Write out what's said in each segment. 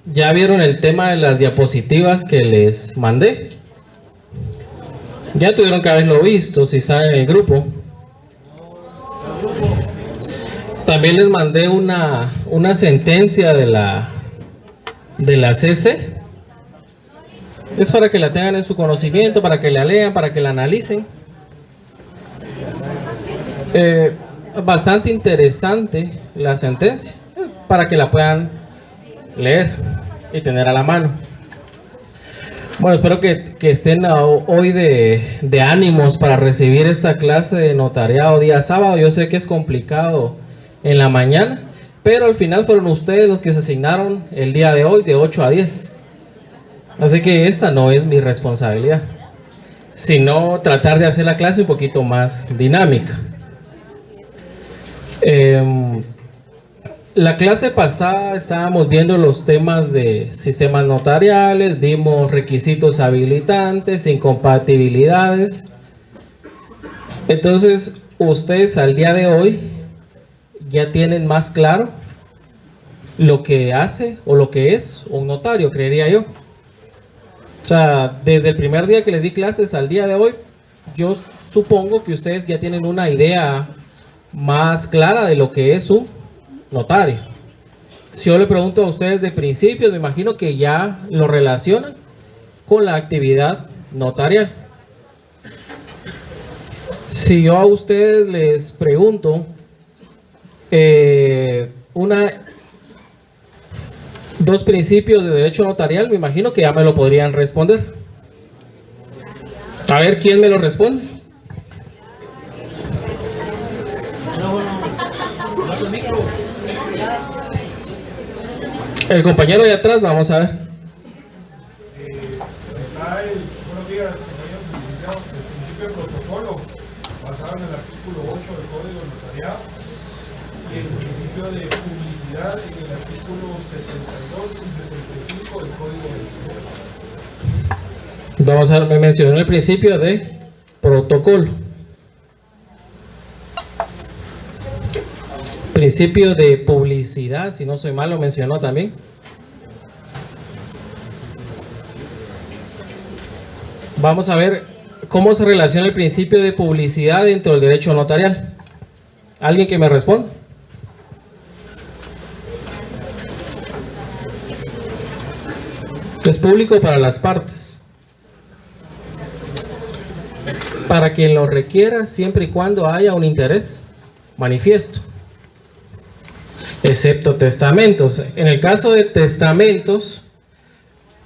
Ya vieron el tema de las diapositivas que les mandé. Ya tuvieron que haberlo visto si están en el grupo. También les mandé una sentencia de la CC. Es para que la tengan en su conocimiento, para que la lean, para que la analicen. Bastante interesante la sentencia, para que la puedan leer y tener a la mano. Bueno, espero que estén hoy de ánimos para recibir esta clase de notariado día sábado. Yo sé que es complicado en la mañana, pero al final fueron ustedes los que se asignaron el día de hoy de 8 a 10. Así que esta no es mi responsabilidad, sino tratar de hacer la clase un poquito más dinámica. La clase pasada estábamos viendo los temas de sistemas notariales, vimos requisitos habilitantes, incompatibilidades. Entonces, ustedes al día de hoy ya tienen más claro lo que hace o lo que es un notario, creería yo. O sea, desde el primer día que les di clases al día de hoy, yo supongo que ustedes ya tienen una idea más clara de lo que es un notario. Si yo le pregunto a ustedes de principio, me imagino que ya lo relacionan con la actividad notarial. Si yo a ustedes les pregunto dos principios de derecho notarial, me imagino que ya me lo podrían responder. A ver, ¿quién me lo responde? El compañero de atrás, vamos a ver. Buenos días, compañeros licenciados. El principio de protocolo, basado en el artículo 8 del Código de Notariado, y el principio de publicidad en el artículo 72 y 75 del Código de Notariado. Vamos a ver, me mencionó el principio de protocolo. Principio de publicidad, si no soy mal, lo mencionó también. Vamos a ver cómo se relaciona el principio de publicidad dentro del derecho notarial. ¿Alguien que me responda? Es público para las partes, para quien lo requiera, siempre y cuando haya un interés manifiesto, excepto testamentos. En el caso de testamentos,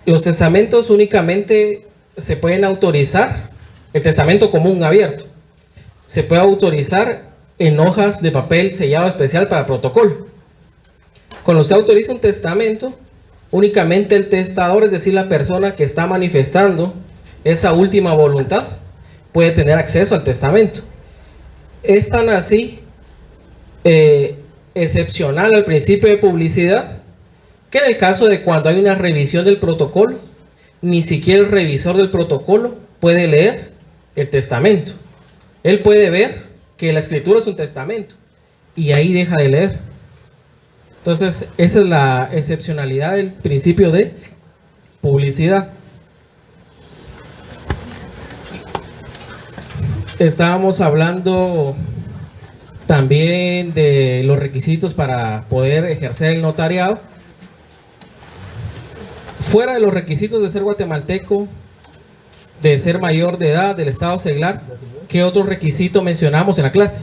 los testamentos únicamente se pueden autorizar, el testamento común abierto, se puede autorizar en hojas de papel sellado especial para protocolo. Cuando usted autoriza un testamento, únicamente el testador, es decir, la persona que está manifestando esa última voluntad, puede tener acceso al testamento. Es tan así excepcional al principio de publicidad, que en el caso de cuando hay una revisión del protocolo, ni siquiera el revisor del protocolo puede leer el testamento. Él puede ver que la escritura es un testamento y ahí deja de leer. Entonces, esa es la excepcionalidad del principio de publicidad. Estábamos hablando también de los requisitos para poder ejercer el notariado. Fuera de los requisitos de ser guatemalteco, de ser mayor de edad, del estado seglar, ¿qué otro requisito mencionamos en la clase?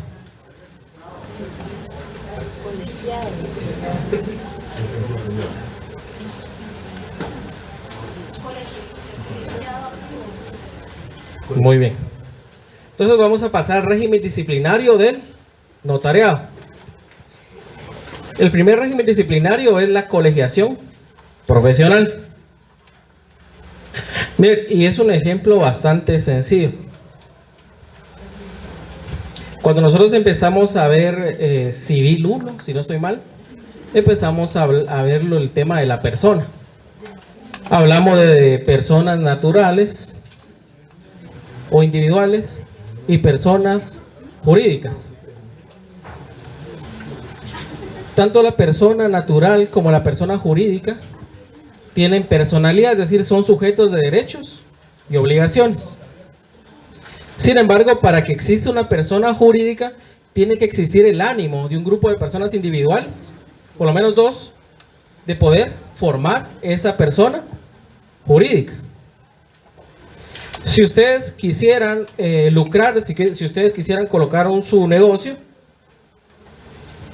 Muy bien. Entonces vamos a pasar al régimen disciplinario del notariado. El primer régimen disciplinario es la colegiación profesional. Miren, y es un ejemplo bastante sencillo. Cuando nosotros empezamos a ver Civil 1, si no estoy mal, empezamos a verlo el tema de la persona. Hablamos de personas naturales o individuales y personas jurídicas. Tanto la persona natural como la persona jurídica tienen personalidad, es decir, son sujetos de derechos y obligaciones. Sin embargo, para que exista una persona jurídica, tiene que existir el ánimo de un grupo de personas individuales, por lo menos dos, de poder formar esa persona jurídica. Si ustedes quisieran lucrar, si ustedes quisieran colocar su negocio,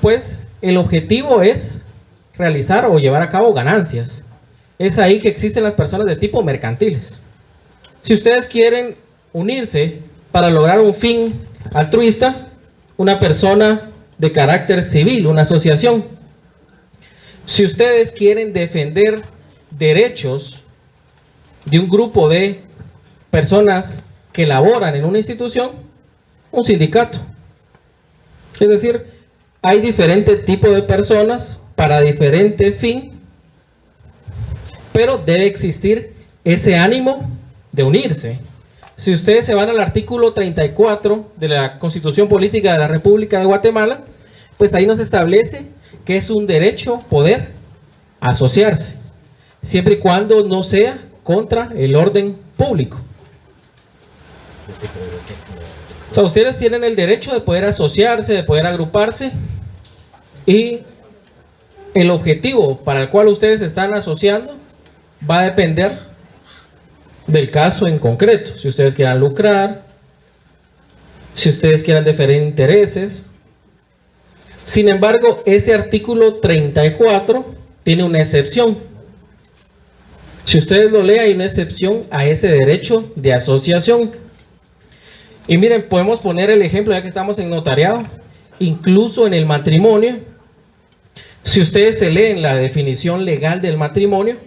pues el objetivo es realizar o llevar a cabo ganancias. Es ahí que existen las personas de tipo mercantiles. Si ustedes quieren unirse para lograr un fin altruista, una persona de carácter civil, una asociación. Si ustedes quieren defender derechos de un grupo de personas que laboran en una institución, un sindicato. Es decir, hay diferentes tipos de personas para diferente fin, pero debe existir ese ánimo de unirse. Si ustedes se van al artículo 34 de la Constitución Política de la República de Guatemala, pues ahí nos establece que es un derecho poder asociarse, siempre y cuando no sea contra el orden público. O sea, ustedes tienen el derecho de poder asociarse, de poder agruparse, y el objetivo para el cual ustedes se están asociando va a depender del caso en concreto. Si ustedes quieran lucrar, si ustedes quieran defender intereses. Sin embargo, ese artículo 34 tiene una excepción. Si ustedes lo leen, hay una excepción a ese derecho de asociación. Y miren, podemos poner el ejemplo, ya que estamos en notariado, incluso en el matrimonio. Si ustedes se leen la definición legal del matrimonio,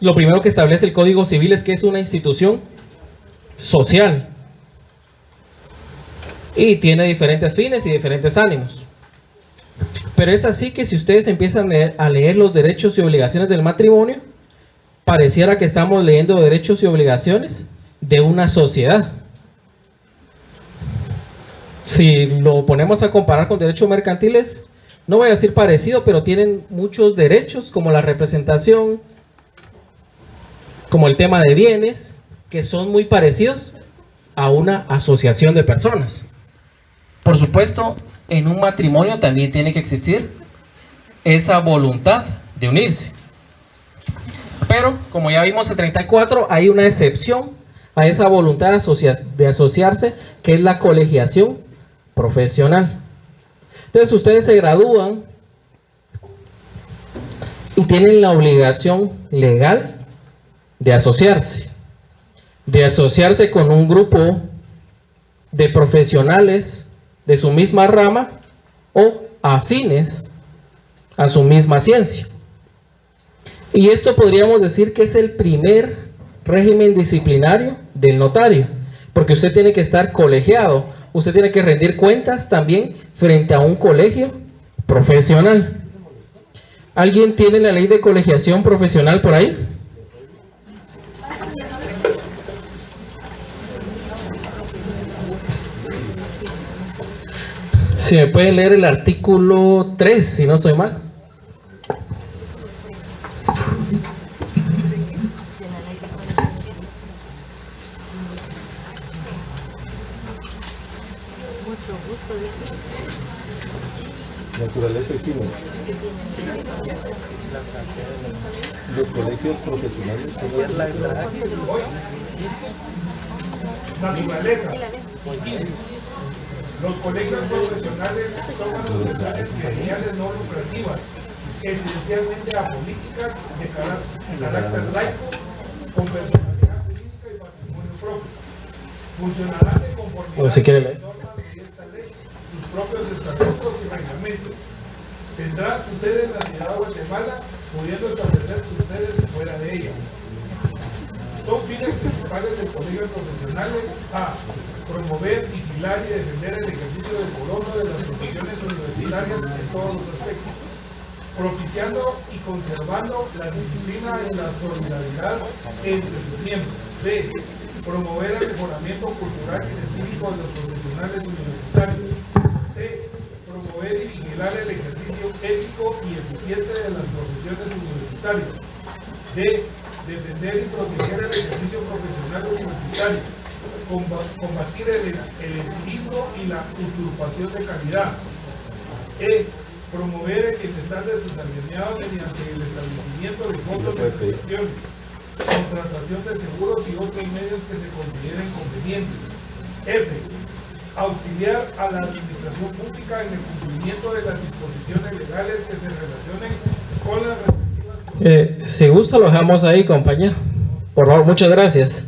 lo primero que establece el Código Civil es que es una institución social y tiene diferentes fines y diferentes ánimos. Pero es así que si ustedes empiezan a leer los derechos y obligaciones del matrimonio, pareciera que estamos leyendo derechos y obligaciones de una sociedad. Si lo ponemos a comparar con derechos mercantiles, no voy a decir parecido, pero tienen muchos derechos, como la representación, como el tema de bienes, que son muy parecidos a una asociación de personas. Por supuesto, en un matrimonio también tiene que existir esa voluntad de unirse. Pero, como ya vimos en 34, hay una excepción a esa voluntad de asociarse, que es la colegiación profesional. Entonces, ustedes se gradúan y tienen la obligación legal de asociarse con un grupo de profesionales de su misma rama o afines a su misma ciencia. Y esto podríamos decir que es el primer régimen disciplinario del notario, porque usted tiene que estar colegiado, usted tiene que rendir cuentas también frente a un colegio profesional. ¿Alguien tiene la ley de colegiación profesional por ahí? Si me pueden leer el artículo 3, si no estoy mal. Naturaleza y fines. Los colegios profesionales. Naturaleza. Los colegios profesionales son asociaciones gremiales no lucrativas, esencialmente apolíticas, de carácter laico, con personalidad jurídica y patrimonio propio. Funcionarán de conformidad con las normas de esta ley, sus propios estatutos y reglamentos. Tendrá su sede en la ciudad de Guatemala, pudiendo establecer sus sedes fuera de ella. Son fines principales de colegios profesionales: a. promover, vigilar y defender el ejercicio decoroso de las profesiones universitarias en todos los aspectos, propiciando y conservando la disciplina y la solidaridad entre sus miembros. B. promover el mejoramiento cultural y científico de los profesionales universitarios. C. promover y vigilar el ejercicio ético y eficiente de las profesiones universitarias. D. Defender y proteger el ejercicio profesional universitario. Combatir el equilibrio y la usurpación de calidad. E. Promover el bienestar de sus agremiados mediante el establecimiento de fondos de prestaciones, contratación de seguros y otros medios que se consideren convenientes. F. Auxiliar a la administración pública en el cumplimiento de las disposiciones legales que se relacionen con las respectivas. Si gusta lo dejamos ahí, compañero. Por favor, muchas gracias.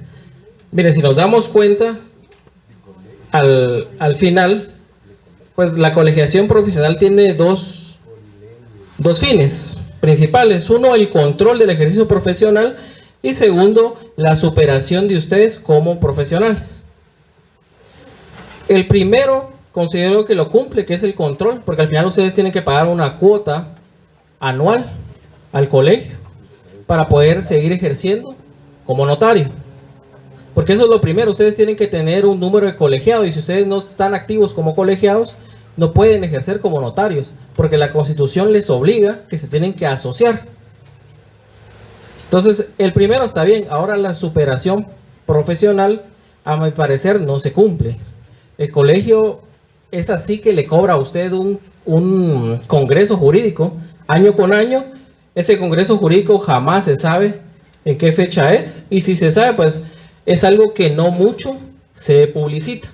Mire, si nos damos cuenta, al final, pues la colegiación profesional tiene dos fines principales. Uno, el control del ejercicio profesional, y segundo, la superación de ustedes como profesionales. El primero considero que lo cumple, que es el control, porque al final ustedes tienen que pagar una cuota anual al colegio para poder seguir ejerciendo como notario. Porque eso es lo primero, ustedes tienen que tener un número de colegiados, y si ustedes no están activos como colegiados, no pueden ejercer como notarios, porque la Constitución les obliga que se tienen que asociar. Entonces, el primero está bien. Ahora la superación profesional, a mi parecer, no se cumple. El colegio es así que le cobra a usted un congreso jurídico año con año. Ese congreso jurídico jamás se sabe en qué fecha es, y si se sabe, pues es algo que no mucho se publicita.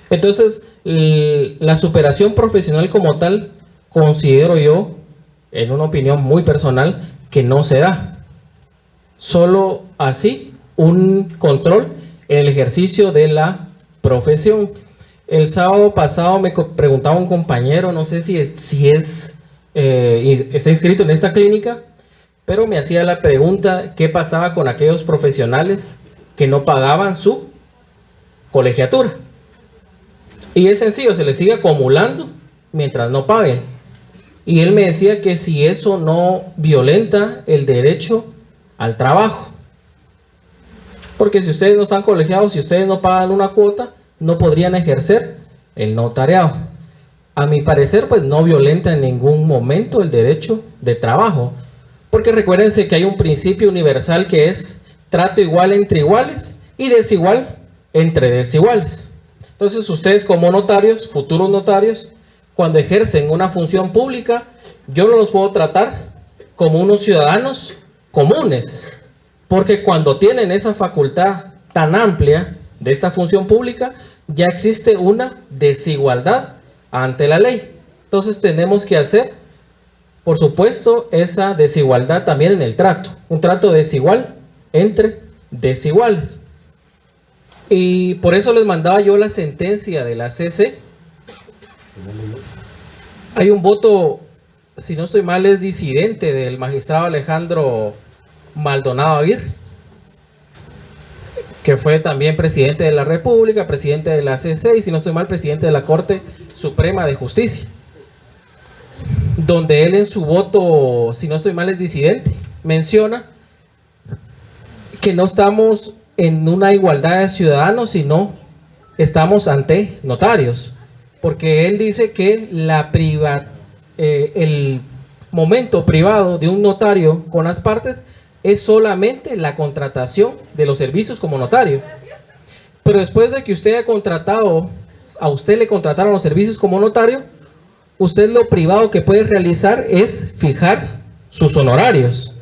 Entonces, la superación profesional como tal, considero yo, en una opinión muy personal, que no se da. Solo así un control en el ejercicio de la profesión. El sábado pasado me preguntaba un compañero, no sé si está inscrito en esta clínica, pero me hacía la pregunta: ¿qué pasaba con aquellos profesionales que no pagaban su colegiatura? Y es sencillo, se les sigue acumulando mientras no paguen. Y él me decía que si eso no violenta el derecho al trabajo, porque si ustedes no están colegiados, si ustedes no pagan una cuota, no podrían ejercer el notariado. A mi parecer, pues no violenta en ningún momento el derecho de trabajo, porque recuérdense que hay un principio universal que es trato igual entre iguales y desigual entre desiguales. Entonces, ustedes como notarios, futuros notarios, cuando ejercen una función pública, yo no los puedo tratar como unos ciudadanos comunes, porque cuando tienen esa facultad tan amplia de esta función pública, ya existe una desigualdad ante la ley. Entonces tenemos que hacer, por supuesto, esa desigualdad también en el trato, un trato desigual entre desiguales. Y por eso les mandaba yo la sentencia de la CC. Hay un voto, si no estoy mal, es disidente del magistrado Alejandro Maldonado Aguirre, que fue también presidente de la República, presidente de la CC y, si no estoy mal, presidente de la Corte Suprema de Justicia, donde él en su voto, si no estoy mal, es disidente, menciona que no estamos en una igualdad de ciudadanos, sino estamos ante notarios, porque él dice que el momento privado de un notario con las partes es solamente la contratación de los servicios como notario. Pero después de que usted haya contratado, a usted le contrataron los servicios como notario, usted lo privado que puede realizar es fijar sus honorarios.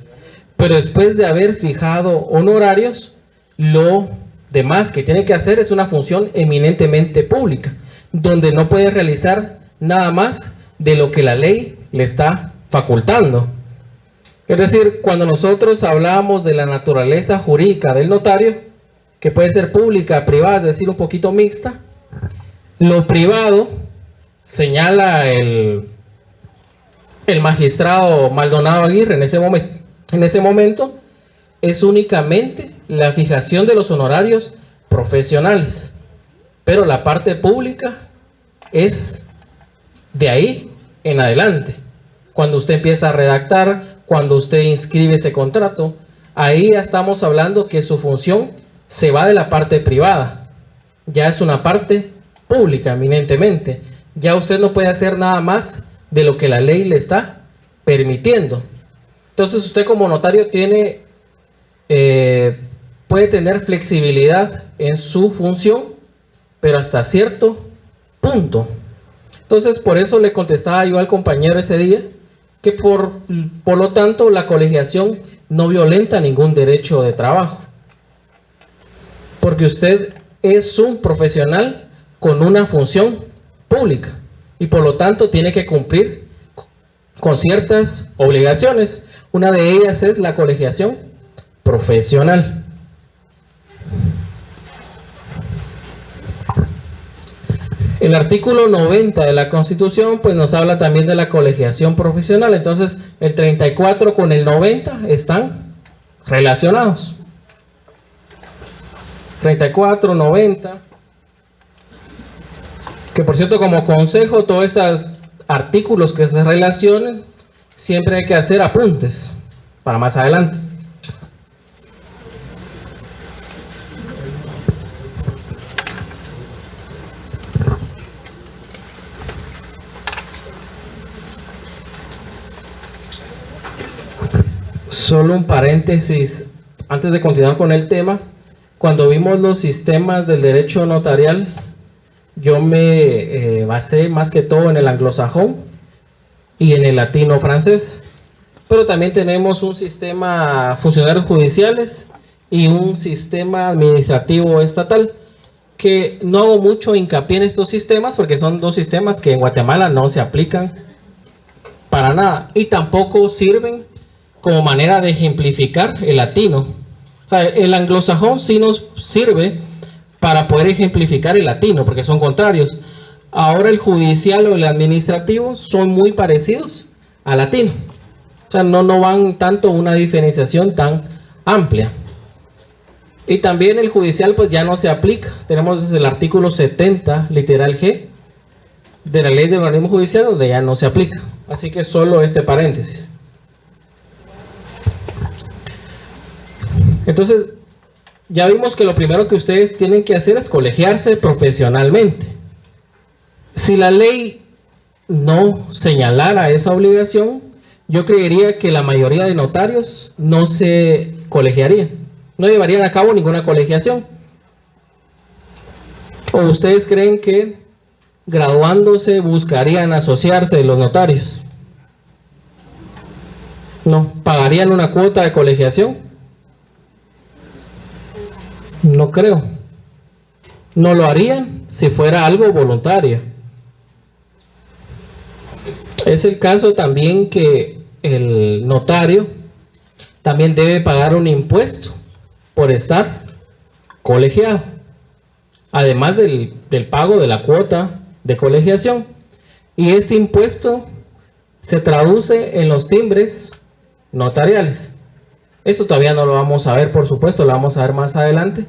Pero después de haber fijado honorarios, lo demás que tiene que hacer es una función eminentemente pública, donde no puede realizar nada más de lo que la ley le está facultando. Es decir, cuando nosotros hablamos de la naturaleza jurídica del notario, que puede ser pública, privada, es decir, un poquito mixta, lo privado, señala el magistrado Maldonado Aguirre en ese momento, es únicamente la fijación de los honorarios profesionales, pero la parte pública es de ahí en adelante. Cuando usted empieza a redactar, cuando usted inscribe ese contrato, ahí ya estamos hablando que su función se va de la parte privada, ya es una parte pública eminentemente. Ya usted no puede hacer nada más de lo que la ley le está permitiendo. Entonces usted como notario puede tener flexibilidad en su función, pero hasta cierto punto. Entonces por eso le contestaba yo al compañero ese día, que por lo tanto la colegiación no violenta ningún derecho de trabajo, porque usted es un profesional con una función pública y por lo tanto tiene que cumplir con ciertas obligaciones. Una de ellas es la colegiación profesional. El artículo 90 de la Constitución pues nos habla también de la colegiación profesional. Entonces el 34 con el 90 están relacionados. 34, 90. Que por cierto, como consejo, todos esos artículos que se relacionen, siempre hay que hacer apuntes para más adelante. Solo un paréntesis antes de continuar con el tema. Cuando vimos los sistemas del derecho notarial, yo me basé más que todo en el anglosajón y en el latino francés, pero también tenemos un sistema funcionarios judiciales y un sistema administrativo estatal, que no hago mucho hincapié en estos sistemas porque son dos sistemas que en Guatemala no se aplican para nada y tampoco sirven como manera de ejemplificar el latino. O sea, el anglosajón sí nos sirve para poder ejemplificar el latino, porque son contrarios. Ahora el judicial o el administrativo son muy parecidos al latino. O sea, no van tanto una diferenciación tan amplia. Y también el judicial pues ya no se aplica. Tenemos desde el artículo 70, literal G, de la ley del organismo judicial, donde ya no se aplica. Así que solo este paréntesis. Entonces, ya vimos que lo primero que ustedes tienen que hacer es colegiarse profesionalmente. Si la ley no señalara esa obligación, yo creería que la mayoría de notarios no se colegiarían, no llevarían a cabo ninguna colegiación. ¿O ustedes creen que graduándose buscarían asociarse los notarios? No, ¿pagarían una cuota de colegiación? No creo. No lo harían si fuera algo voluntario. Es el caso también que el notario también debe pagar un impuesto por estar colegiado, además del pago de la cuota de colegiación. Y este impuesto se traduce en los timbres notariales. Esto todavía no lo vamos a ver, por supuesto, lo vamos a ver más adelante.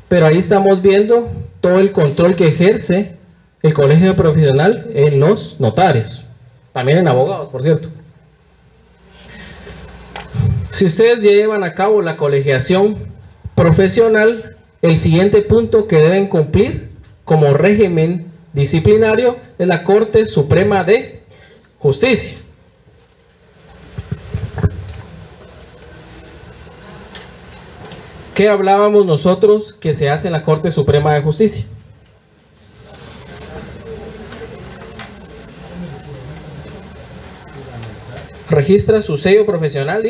Pero ahí estamos viendo todo el control que ejerce el colegio profesional en los notarios. También en abogados, por cierto. Si ustedes llevan a cabo la colegiación profesional, el siguiente punto que deben cumplir como régimen disciplinario es la Corte Suprema de Justicia. ¿Qué hablábamos nosotros que se hace en la Corte Suprema de Justicia? Registra su sello profesional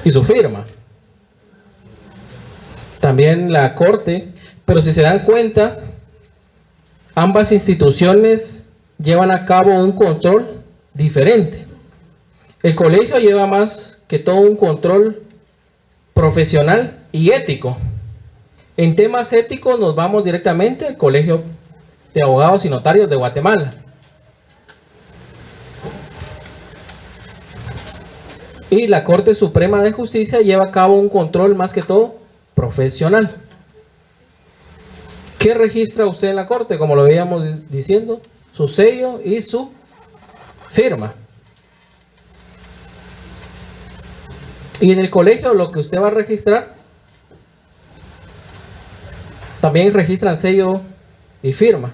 y su firma. También la Corte, pero si se dan cuenta, ambas instituciones llevan a cabo un control diferente. El colegio lleva más que todo un control profesional y ético. En temas éticos nos vamos directamente al Colegio de Abogados y Notarios de Guatemala. Y la Corte Suprema de Justicia lleva a cabo un control más que todo profesional. ¿Qué registra usted en la Corte? Como lo veíamos diciendo, su sello y su firma. Y en el colegio lo que usted va a registrar, también registran sello y firma.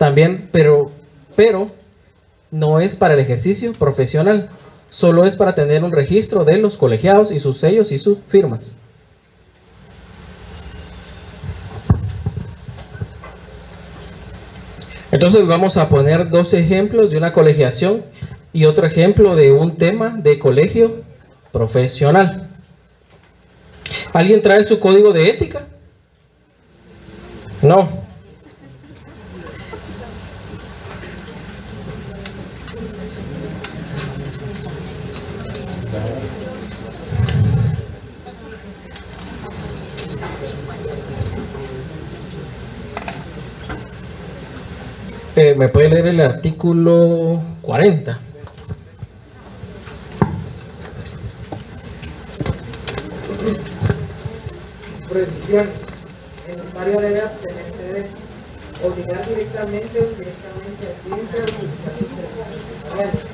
también, pero no es para el ejercicio profesional, solo es para tener un registro de los colegiados y sus sellos y sus firmas. Entonces vamos a poner dos ejemplos de una colegiación y otro ejemplo de un tema de colegio profesional. ¿Alguien trae su código de ética? No. ¿Me puede leer el artículo 40? Prohibición. El notario debe abstenerse de obligar directamente o indirectamente al cliente a utilizar sus servicios,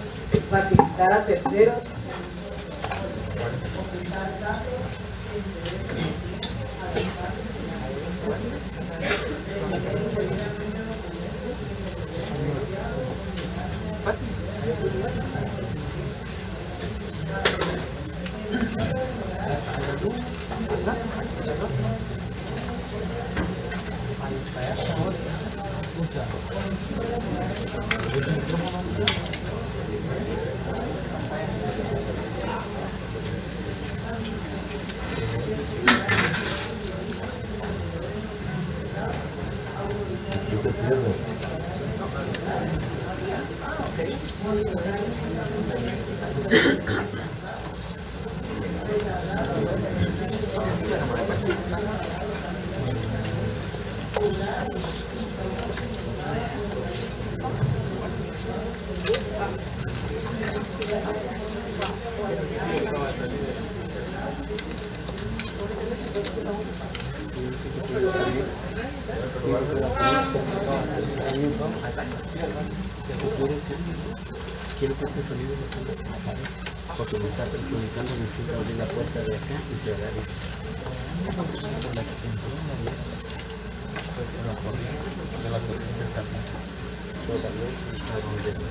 facilitar a terceros, ocultar datos, Quiero que este sonido no tenga esta pared, porque me está perjudicando, necesito abrir la puerta de acá y cerrar esto. Por la extensión de la corriente está acá. Pero tal vez está donde está.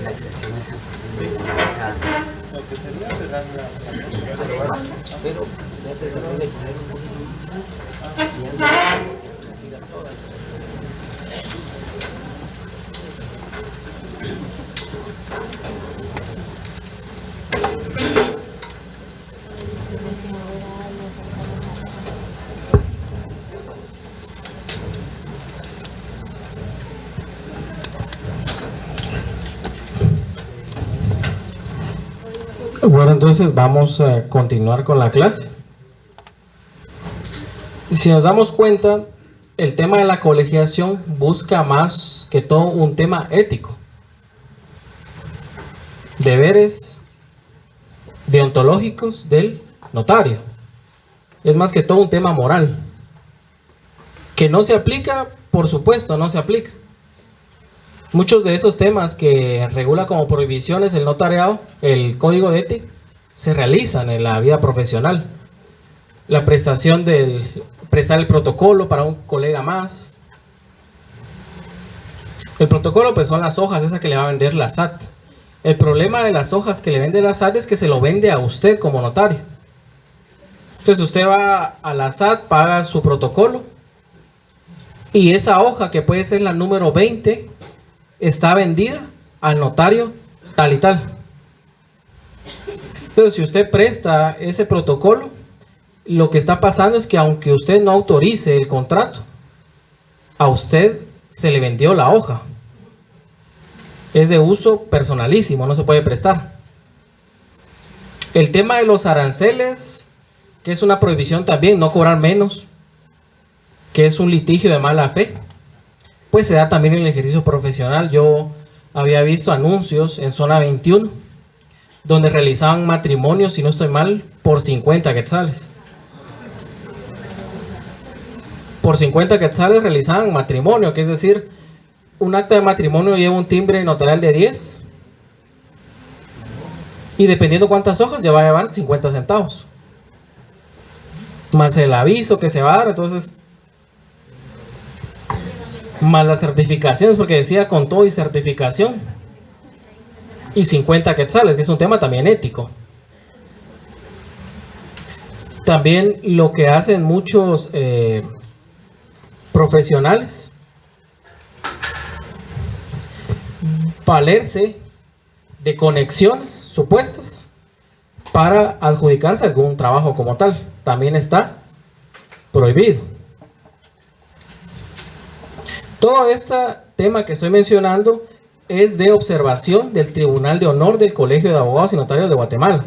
La extensión es lo que sería cerrar la pero voy a tratar de poner un poquito más. Bueno, entonces vamos a continuar con la clase. Si nos damos cuenta, el tema de la colegiación busca más que todo un tema ético. Deberes deontológicos del notario. Es más que todo un tema moral. Que no se aplica, por supuesto, no se aplica. Muchos de esos temas que regula como prohibiciones el notariado, el código de ética, se realizan en la vida profesional. La prestación prestar el protocolo para un colega más. El protocolo pues son las hojas esas que le va a vender la SAT. El problema de las hojas que le vende la SAT es que se lo vende a usted como notario. Entonces usted va a la SAT, paga su protocolo y esa hoja, que puede ser la número 20, está vendida al notario tal y tal. Entonces, si usted presta ese protocolo, lo que está pasando es que aunque usted no autorice el contrato, a usted se le vendió la hoja. Es de uso personalísimo, no se puede prestar. El tema de los aranceles, que es una prohibición también, no cobrar menos, que es un litigio de mala fe, pues se da también en el ejercicio profesional. Yo había visto anuncios en zona 21 donde realizaban matrimonios, si no estoy mal, por 50 quetzales. Por 50 quetzales realizaban matrimonio, que es decir, un acta de matrimonio lleva un timbre notarial de 10 y dependiendo cuántas hojas ya va a llevar 50 centavos. más el aviso que se va a dar, entonces, más las certificaciones, porque decía con todo y certificación, y 50 quetzales, que es un tema también ético. También lo que hacen muchos profesionales, valerse de conexiones supuestas para adjudicarse algún trabajo como tal, también está prohibido. Todo este tema que estoy mencionando es de observación del Tribunal de Honor del Colegio de Abogados y Notarios de Guatemala.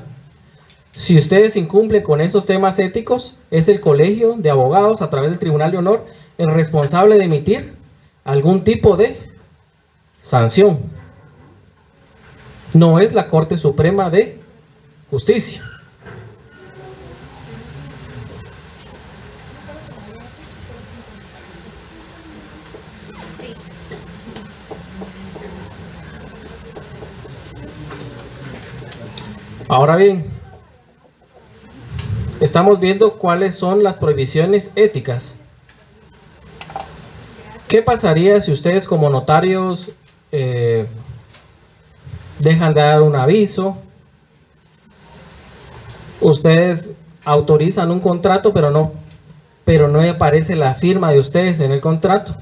Si ustedes incumplen con esos temas éticos, es el Colegio de Abogados, a través del Tribunal de Honor, el responsable de emitir algún tipo de sanción. No es la Corte Suprema de Justicia. Ahora bien, estamos viendo cuáles son las prohibiciones éticas. ¿Qué pasaría si ustedes como notarios dejan de dar un aviso? Ustedes autorizan un contrato, pero no aparece la firma de ustedes en el contrato.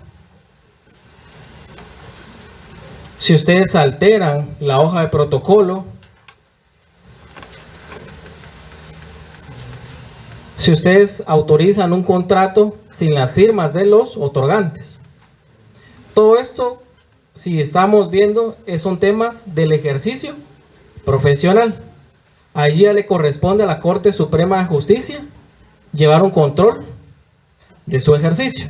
Si ustedes alteran la hoja de protocolo, si ustedes autorizan un contrato sin las firmas de los otorgantes. Todo esto, si estamos viendo, son temas del ejercicio profesional. Allí ya le corresponde a la Corte Suprema de Justicia llevar un control de su ejercicio.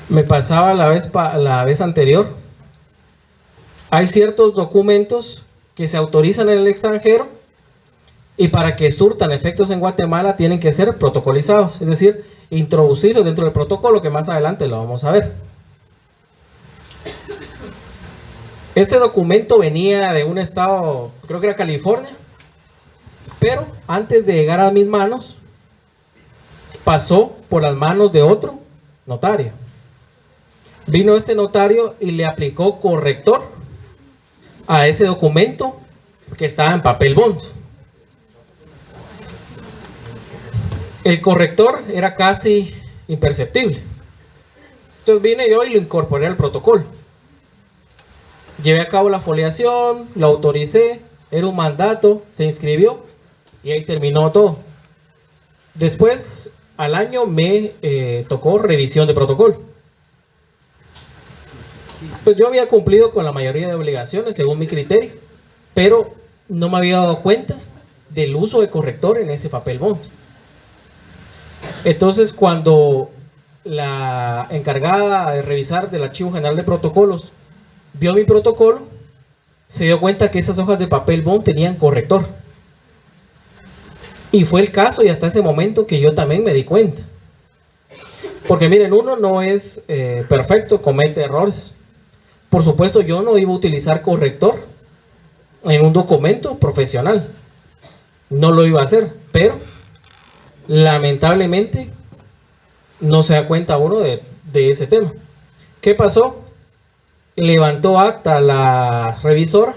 Me pasaba la vez anterior. Hay ciertos documentos que se autorizan en el extranjero y para que surtan efectos en Guatemala tienen que ser protocolizados, es decir, introducidos dentro del protocolo, que más adelante lo vamos a ver. Este documento venía de un estado, creo que era California, pero antes de llegar a mis manos, pasó por las manos de otro notario. Vino este notario y le aplicó corrector a ese documento que estaba en papel bond. El corrector era casi imperceptible. Entonces vine yo y lo incorporé al protocolo. Llevé a cabo la foliación, lo autoricé, era un mandato, se inscribió y ahí terminó todo. Después, al año me tocó revisión de protocolo. Pues yo había cumplido con la mayoría de obligaciones según mi criterio, pero no me había dado cuenta del uso de corrector en ese papel bond. Entonces, cuando la encargada de revisar del Archivo General de Protocolos vio mi protocolo, se dio cuenta que esas hojas de papel bond tenían corrector. Y fue el caso, y hasta ese momento, que yo también me di cuenta. Porque miren, uno no es perfecto, comete errores. Por supuesto, yo no iba a utilizar corrector en un documento profesional. No lo iba a hacer, pero lamentablemente no se da cuenta uno de ese tema. ¿Qué pasó? Levantó acta la revisora,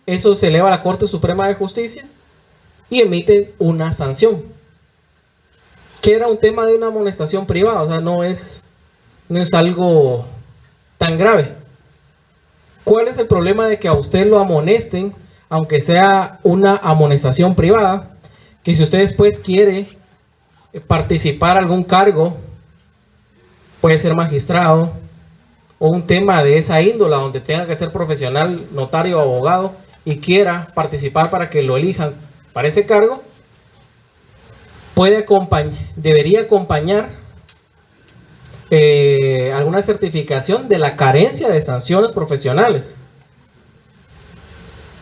eso se eleva a la Corte Suprema de Justicia y emite una sanción, que era un tema de una amonestación privada, o sea, no es algo tan grave. ¿Cuál es el problema de que a usted lo amonesten, aunque sea una amonestación privada? Que si usted después quiere participar en algún cargo, puede ser magistrado o un tema de esa índole donde tenga que ser profesional, notario o abogado, y quiera participar para que lo elijan para ese cargo, debería acompañar alguna certificación de la carencia de sanciones profesionales.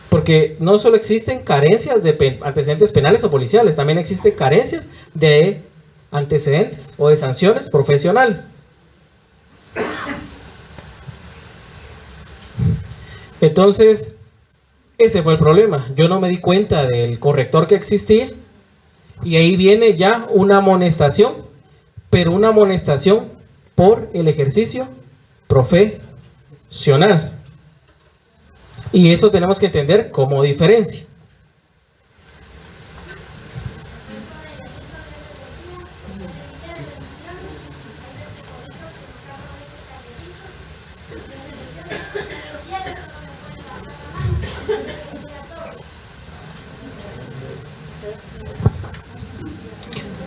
Porque no solo existen carencias de antecedentes penales o policiales, también existen carencias de antecedentes o de sanciones profesionales. Entonces, ese fue el problema. Yo no me di cuenta del corrector que existía Y ahí viene ya una amonestación, pero una amonestación por el ejercicio profesional. Y eso tenemos que entender como diferencia.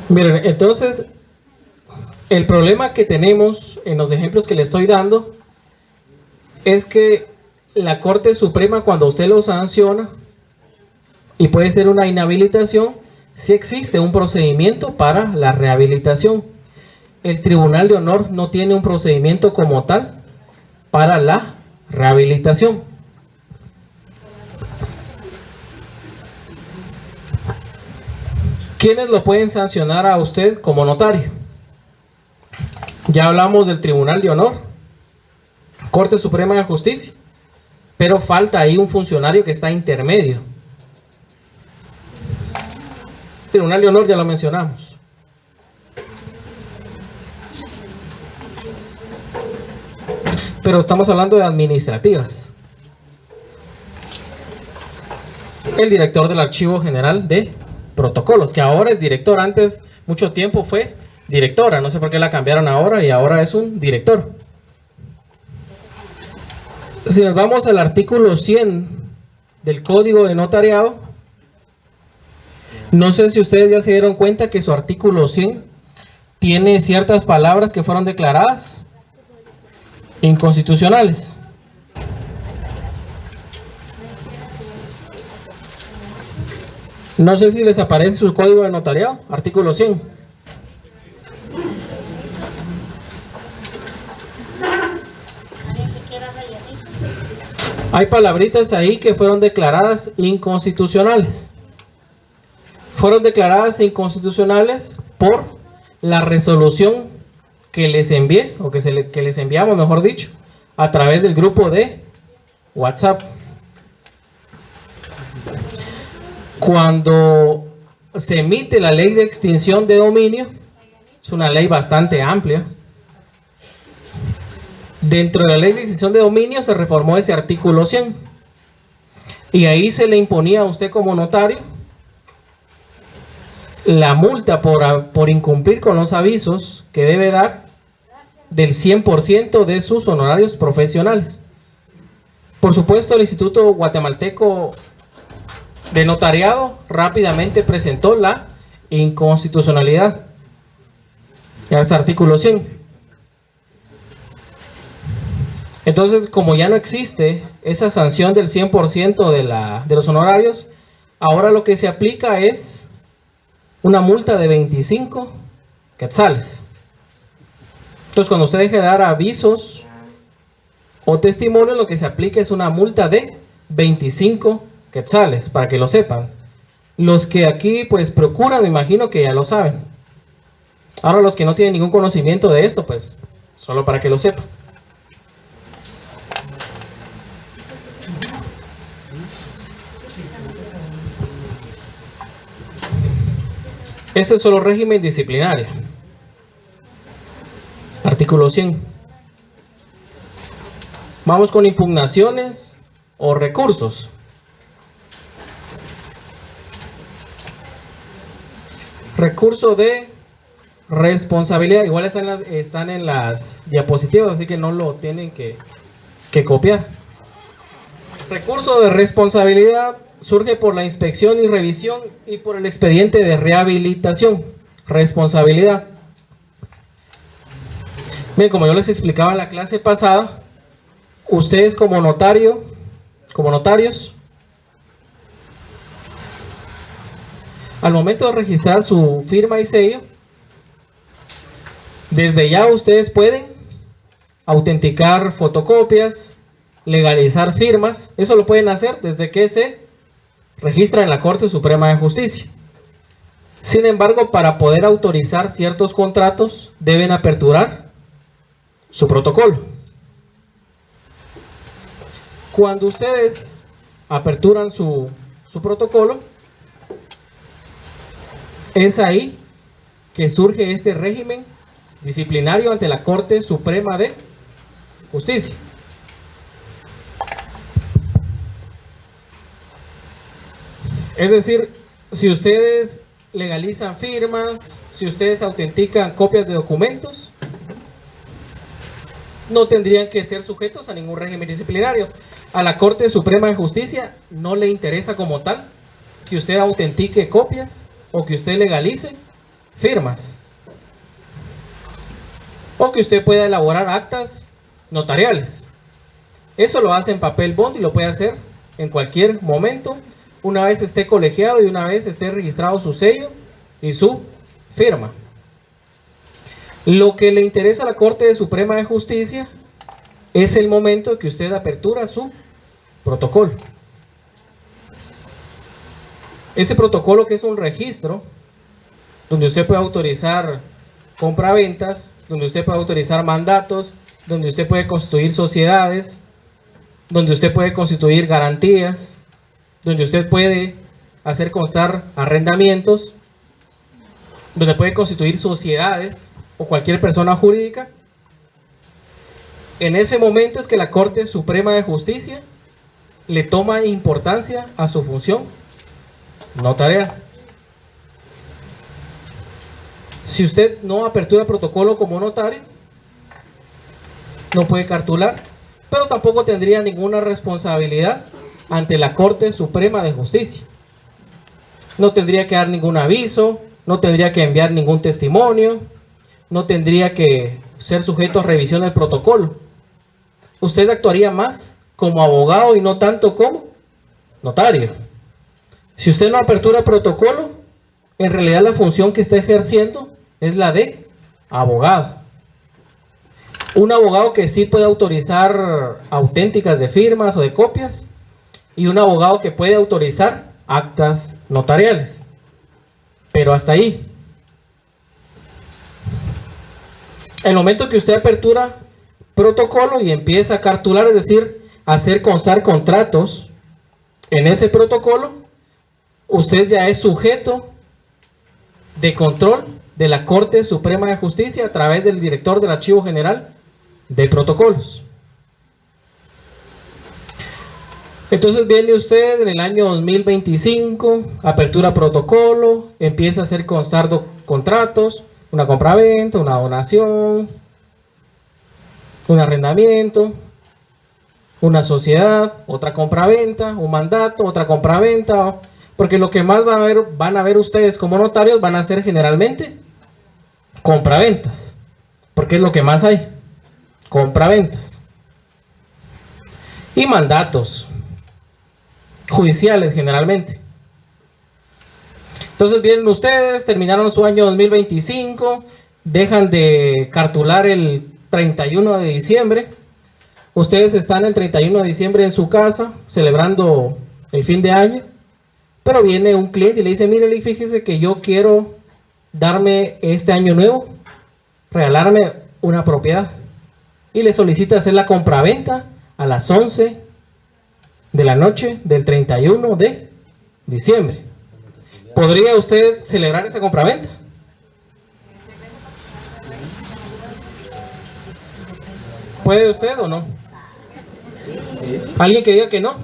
Miren, entonces, el problema que tenemos en los ejemplos que le estoy dando es que la Corte Suprema, cuando usted lo sanciona, y puede ser una inhabilitación, sí existe un procedimiento para la rehabilitación. El Tribunal de Honor no tiene un procedimiento como tal para la rehabilitación. ¿Quiénes lo pueden sancionar a usted como notario? Ya hablamos del Tribunal de Honor, Corte Suprema de Justicia, pero falta ahí un funcionario que está intermedio. Tribunal de Honor ya lo mencionamos. Pero estamos hablando de administrativas. El director del Archivo General de Protocolos, que ahora es director, antes mucho tiempo fue directora, no sé por qué la cambiaron ahora y ahora es un director. Si nos vamos al artículo 100 del Código de Notariado, no sé si ustedes ya se dieron cuenta que su artículo 100 tiene ciertas palabras que fueron declaradas inconstitucionales. No sé si les aparece su Código de Notariado, artículo 100. Hay palabritas ahí que fueron declaradas inconstitucionales. Fueron declaradas inconstitucionales por la resolución que les envié, o que les enviamos, mejor dicho, a través del grupo de WhatsApp. Cuando se emite la ley de extinción de dominio, es una ley bastante amplia. Dentro de la ley de extinción de dominio se reformó ese artículo 100. Y ahí se le imponía a usted como notario la multa por incumplir con los avisos que debe dar del 100% de sus honorarios profesionales. Por supuesto, el Instituto Guatemalteco de Notariado rápidamente presentó la inconstitucionalidad de ese artículo 100. Entonces, como ya no existe esa sanción del 100% de los honorarios, ahora lo que se aplica es una multa de 25 quetzales. Entonces, cuando usted deje de dar avisos o testimonios, lo que se aplica es una multa de 25 quetzales, para que lo sepan. Los que aquí pues procuran, me imagino que ya lo saben. Ahora los que no tienen ningún conocimiento de esto, pues solo para que lo sepan. Este es solo régimen disciplinario. Artículo 100. Vamos con impugnaciones o recursos. Recurso de responsabilidad. Igual están en las diapositivas, así que no lo tienen que copiar. Recurso de responsabilidad surge por la inspección y revisión y por el expediente de rehabilitación. Responsabilidad. Bien, como yo les explicaba en la clase pasada, ustedes como notarios, al momento de registrar su firma y sello, desde ya ustedes pueden autenticar fotocopias, legalizar firmas. Eso lo pueden hacer desde que se registra en la Corte Suprema de Justicia. Sin embargo, para poder autorizar ciertos contratos, deben aperturar su protocolo. Cuando ustedes aperturan su protocolo, Es ahí que surge este régimen disciplinario ante la Corte Suprema de Justicia. Es decir, si ustedes legalizan firmas, si ustedes autentican copias de documentos, no tendrían que ser sujetos a ningún régimen disciplinario. A la Corte Suprema de Justicia no le interesa como tal que usted autentique copias o que usted legalice firmas o que usted pueda elaborar actas notariales. Eso lo hace en papel bond y lo puede hacer en cualquier momento, una vez esté colegiado y una vez esté registrado su sello y su firma. Lo que le interesa a la Corte Suprema de Justicia es el momento que usted apertura su protocolo. Ese protocolo, que es un registro donde usted puede autorizar compraventas, donde usted puede autorizar mandatos, donde usted puede constituir sociedades, donde usted puede constituir garantías, donde usted puede hacer constar arrendamientos, donde puede constituir sociedades o cualquier persona jurídica. En ese momento es que la Corte Suprema de Justicia le toma importancia a su función notarial. Si usted no apertura protocolo como notario, no puede cartular, pero tampoco tendría ninguna responsabilidad ante la Corte Suprema de Justicia. No tendría que dar ningún aviso, no tendría que enviar ningún testimonio, no tendría que ser sujeto a revisión del protocolo. Usted actuaría más como abogado y no tanto como notario. Si usted no apertura protocolo, en realidad la función que está ejerciendo es la de abogado. Un abogado que sí puede autorizar auténticas de firmas o de copias, y un abogado que puede autorizar actas notariales. Pero hasta ahí. El momento que usted apertura protocolo y empieza a cartular, es decir, hacer constar contratos en ese protocolo, usted ya es sujeto de control de la Corte Suprema de Justicia a través del director del Archivo General de Protocolos. Entonces viene usted en el año 2025, apertura protocolo, empieza a hacer constar contratos, una compraventa, una donación, un arrendamiento, una sociedad, otra compraventa, un mandato, otra compraventa, porque lo que más van a ver ustedes como notarios van a ser generalmente compraventas, porque es lo que más hay, compraventas y mandatos judiciales generalmente. Entonces vienen ustedes, terminaron su año 2025, dejan de cartular el 31 de diciembre, ustedes están el 31 de diciembre en su casa celebrando el fin de año, pero viene un cliente y le dice: mire, fíjese que yo quiero darme este año nuevo, regalarme una propiedad, y le solicita hacer la compraventa a las 11 de la noche del 31 de diciembre. ¿Podría usted celebrar esa compraventa? ¿Puede usted o no? ¿Alguien que diga que no?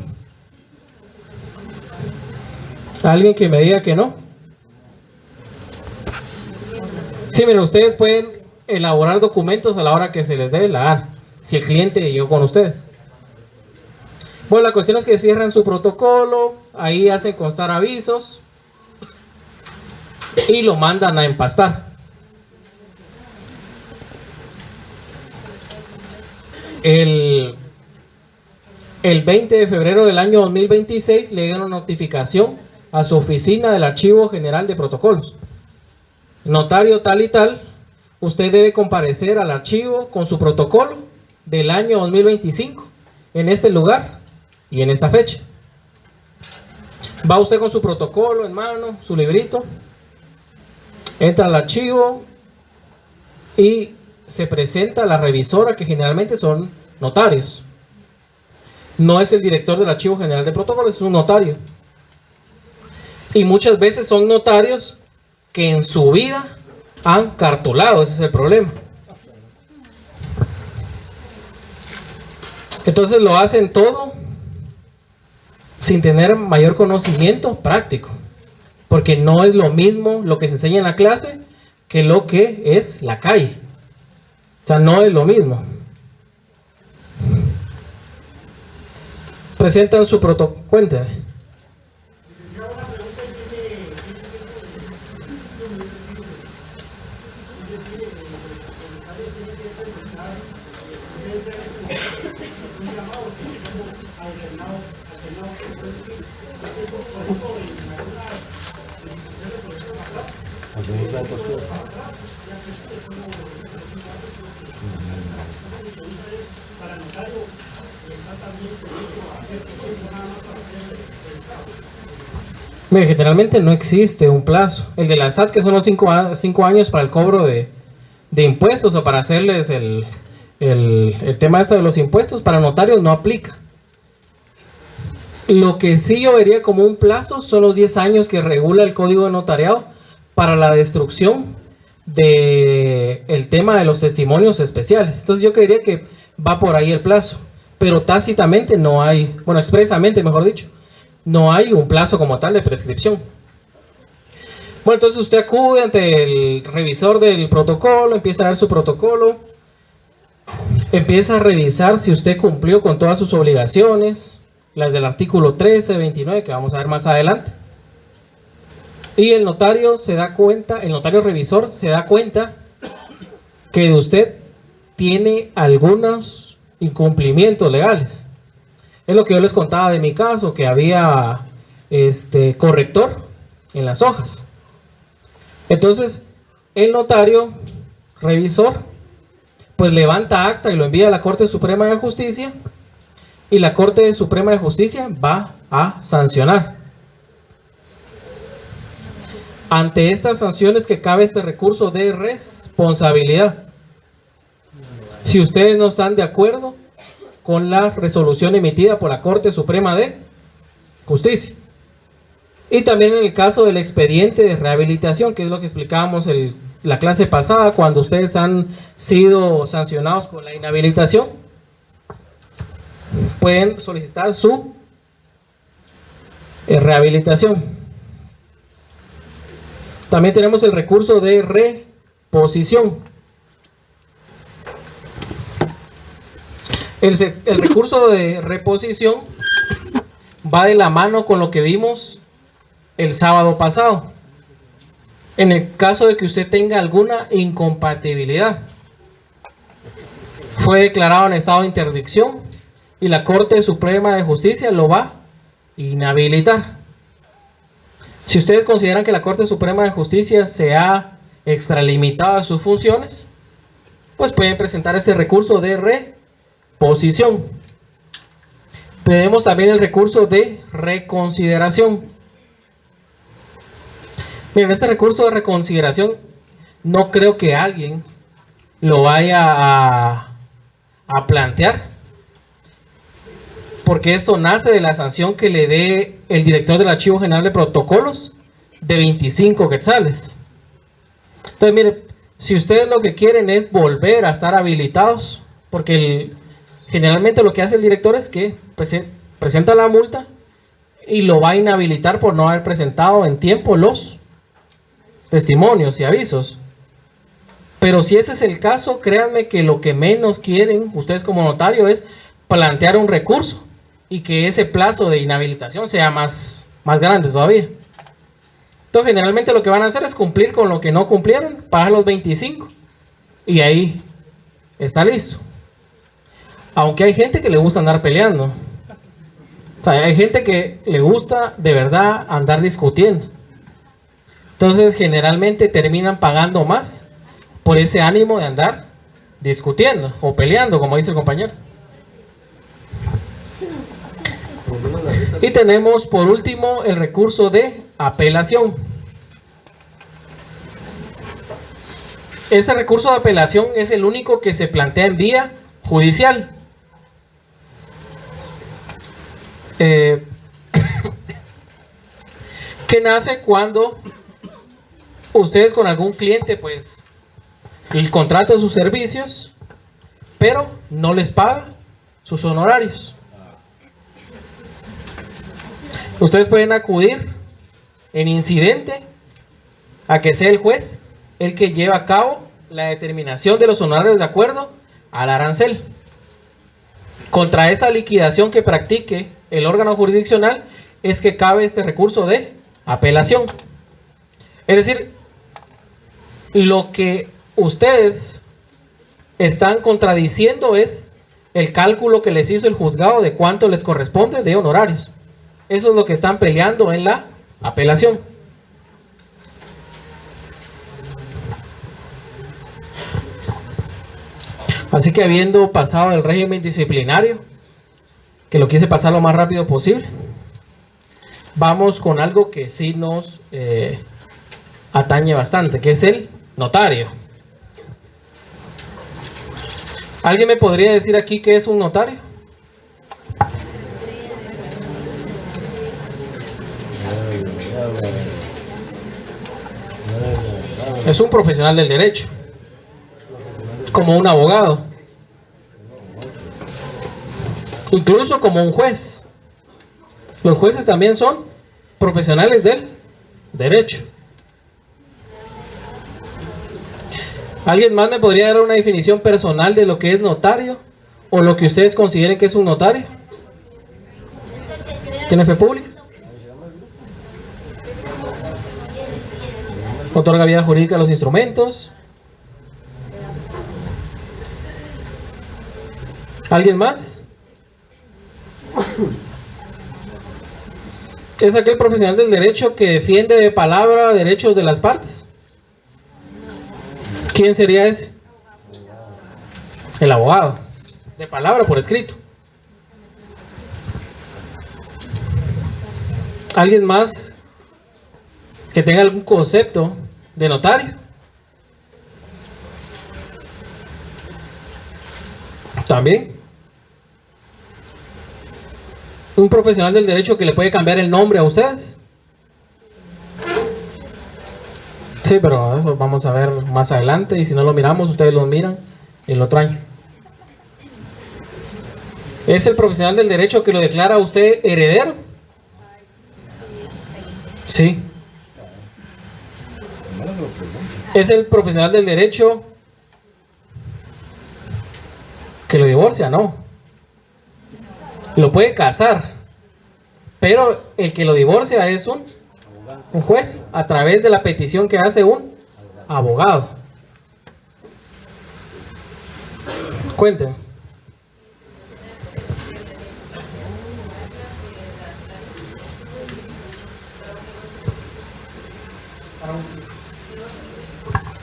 ¿Alguien que me diga que no? Sí, miren, ustedes pueden elaborar documentos a la hora que se les dé la gana, si el cliente llegó con ustedes. Bueno, la cuestión es que cierran su protocolo, ahí hacen constar avisos y lo mandan a empastar. El 20 de febrero del año 2026 le dieron notificación a su oficina del Archivo General de Protocolos: notario tal y tal, usted debe comparecer al archivo con su protocolo del año 2025 en este lugar y en esta fecha. Va usted con su protocolo en mano, su librito, entra al archivo y se presenta a la revisora, que generalmente son notarios. No es el director del Archivo General de Protocolos, es un notario. Y muchas veces son notarios que en su vida han cartulado. Ese es el problema. Entonces lo hacen todo sin tener mayor conocimiento práctico, porque no es lo mismo lo que se enseña en la clase que lo que es la calle. O sea, no es lo mismo. Presentan su protocolo. Cuéntame. Mire, generalmente no existe un plazo. El de la SAT, que son los 5 años para el cobro de impuestos o para hacerles el tema de los impuestos, para notarios no aplica. Lo que sí yo vería como un plazo son los 10 años que regula el Código de Notariado para la destrucción del tema de los testimonios especiales. Entonces yo creería que va por ahí el plazo, pero tácitamente no hay, bueno, expresamente mejor dicho, no hay un plazo como tal de prescripción. Bueno, entonces usted acude ante el revisor del protocolo, empieza a ver su protocolo, empieza a revisar si usted cumplió con todas sus obligaciones, las del artículo 13, 29, que vamos a ver más adelante. Y el notario se da cuenta, el notario revisor se da cuenta que usted tiene algunos incumplimientos legales. Es lo que yo les contaba de mi caso, que había corrector en las hojas. Entonces, el notario revisor pues levanta acta y lo envía a la Corte Suprema de Justicia, y la Corte Suprema de Justicia va a sancionar. Ante estas sanciones que cabe este recurso de responsabilidad. Si ustedes no están de acuerdo con la resolución emitida por la Corte Suprema de Justicia. Y también en el caso del expediente de rehabilitación, que es lo que explicábamos la clase pasada, cuando ustedes han sido sancionados con la inhabilitación, pueden solicitar su rehabilitación. También tenemos el recurso de reposición. El recurso de reposición va de la mano con lo que vimos el sábado pasado. En el caso de que usted tenga alguna incompatibilidad, fue declarado en estado de interdicción y la Corte Suprema de Justicia lo va a inhabilitar. Si ustedes consideran que la Corte Suprema de Justicia se ha extralimitado de sus funciones, pues pueden presentar ese recurso de reposición. Tenemos también el recurso de reconsideración. Miren, este recurso de reconsideración no creo que alguien lo vaya a plantear, porque esto nace de la sanción que le dé el director del Archivo General de Protocolos de 25 quetzales. Entonces, mire, si ustedes lo que quieren es volver a estar habilitados, porque generalmente lo que hace el director es que presenta la multa y lo va a inhabilitar por no haber presentado en tiempo los testimonios y avisos. Pero si ese es el caso, créanme que lo que menos quieren ustedes como notario es plantear un recurso y que ese plazo de inhabilitación sea más grande todavía. Entonces generalmente lo que van a hacer es cumplir con lo que no cumplieron, pagar los 25 y ahí está listo. Aunque hay gente que le gusta andar peleando, o sea, hay gente que le gusta de verdad andar discutiendo. Entonces generalmente terminan pagando más por ese ánimo de andar discutiendo o peleando, como dice el compañero. Y tenemos por último el recurso de apelación. Este recurso de apelación es el único que se plantea en vía judicial. Que nace cuando ustedes con algún cliente, pues, el contrato de sus servicios, pero no les paga sus honorarios. Ustedes pueden acudir en incidente a que sea el juez el que lleva a cabo la determinación de los honorarios de acuerdo al arancel. Contra esta liquidación que practique el órgano jurisdiccional es que cabe este recurso de apelación. Es decir, lo que ustedes están contradiciendo es el cálculo que les hizo el juzgado de cuánto les corresponde de honorarios. Eso es lo que están peleando en la apelación. Así que habiendo pasado el régimen disciplinario, que lo quise pasar lo más rápido posible, vamos con algo que sí nos atañe bastante, que es el notario. ¿Alguien me podría decir aquí qué es un notario? Es un profesional del derecho, como un abogado, incluso como un juez. Los jueces también son profesionales del derecho. ¿Alguien más me podría dar una definición personal de lo que es notario? ¿O lo que ustedes consideren que es un notario? ¿Tiene fe pública? ¿Otorga vida jurídica a los instrumentos? ¿Alguien más? Es aquel profesional del derecho que defiende de palabra derechos de las partes. ¿Quién sería ese? El abogado. De palabra por escrito. ¿Alguien más que tenga algún concepto de notario? También. Un profesional del derecho que le puede cambiar el nombre a ustedes. Sí, pero eso vamos a ver más adelante, y si no lo miramos, ustedes lo miran el otro año. ¿Es el profesional del derecho que lo declara a usted heredero? Sí. ¿Es el profesional del derecho que lo divorcia? No. Lo puede casar, pero el que lo divorcia es un juez a través de la petición que hace un abogado. Cuenten.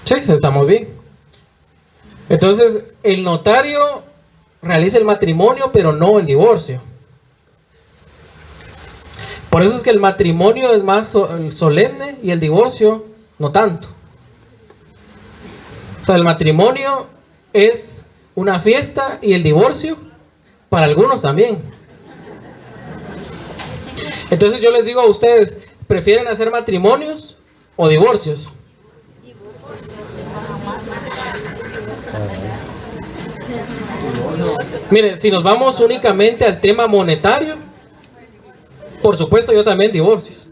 Sí, estamos bien. Entonces, el notario realiza el matrimonio, pero no el divorcio. Por eso es que el matrimonio es más solemne y el divorcio no tanto. O sea, el matrimonio es una fiesta y el divorcio para algunos también. Entonces yo les digo a ustedes, ¿prefieren hacer matrimonios o divorcios? Miren, si nos vamos únicamente al tema monetario, por supuesto yo también divorcios.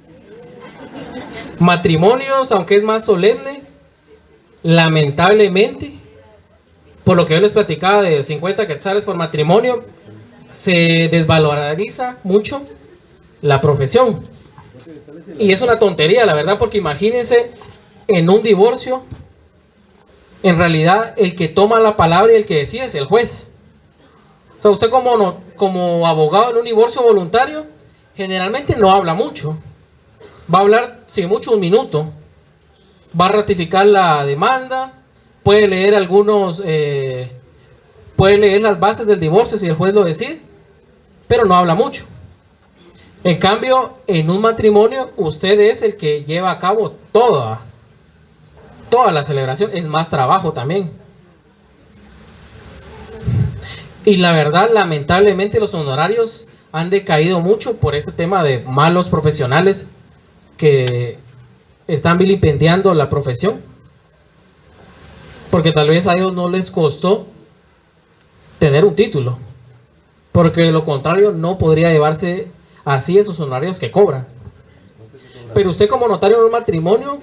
Matrimonios, aunque es más solemne, lamentablemente, por lo que yo les platicaba de 50 quetzales por matrimonio, se desvaloriza mucho la profesión. Y es una tontería, la verdad, porque imagínense, en un divorcio, en realidad el que toma la palabra y el que decide es el juez. O sea, usted como abogado en un divorcio voluntario, generalmente no habla mucho. Va a hablar, si mucho, un minuto. Va a ratificar la demanda, puede leer puede leer las bases del divorcio si el juez lo decide, pero no habla mucho. En cambio, en un matrimonio, usted es el que lleva a cabo toda la celebración. Es más trabajo también. Y la verdad, lamentablemente, los honorarios han decaído mucho por este tema de malos profesionales que están vilipendiando la profesión, porque tal vez a ellos no les costó tener un título, porque de lo contrario no podría llevarse así esos honorarios que cobran. Pero usted como notario de un matrimonio,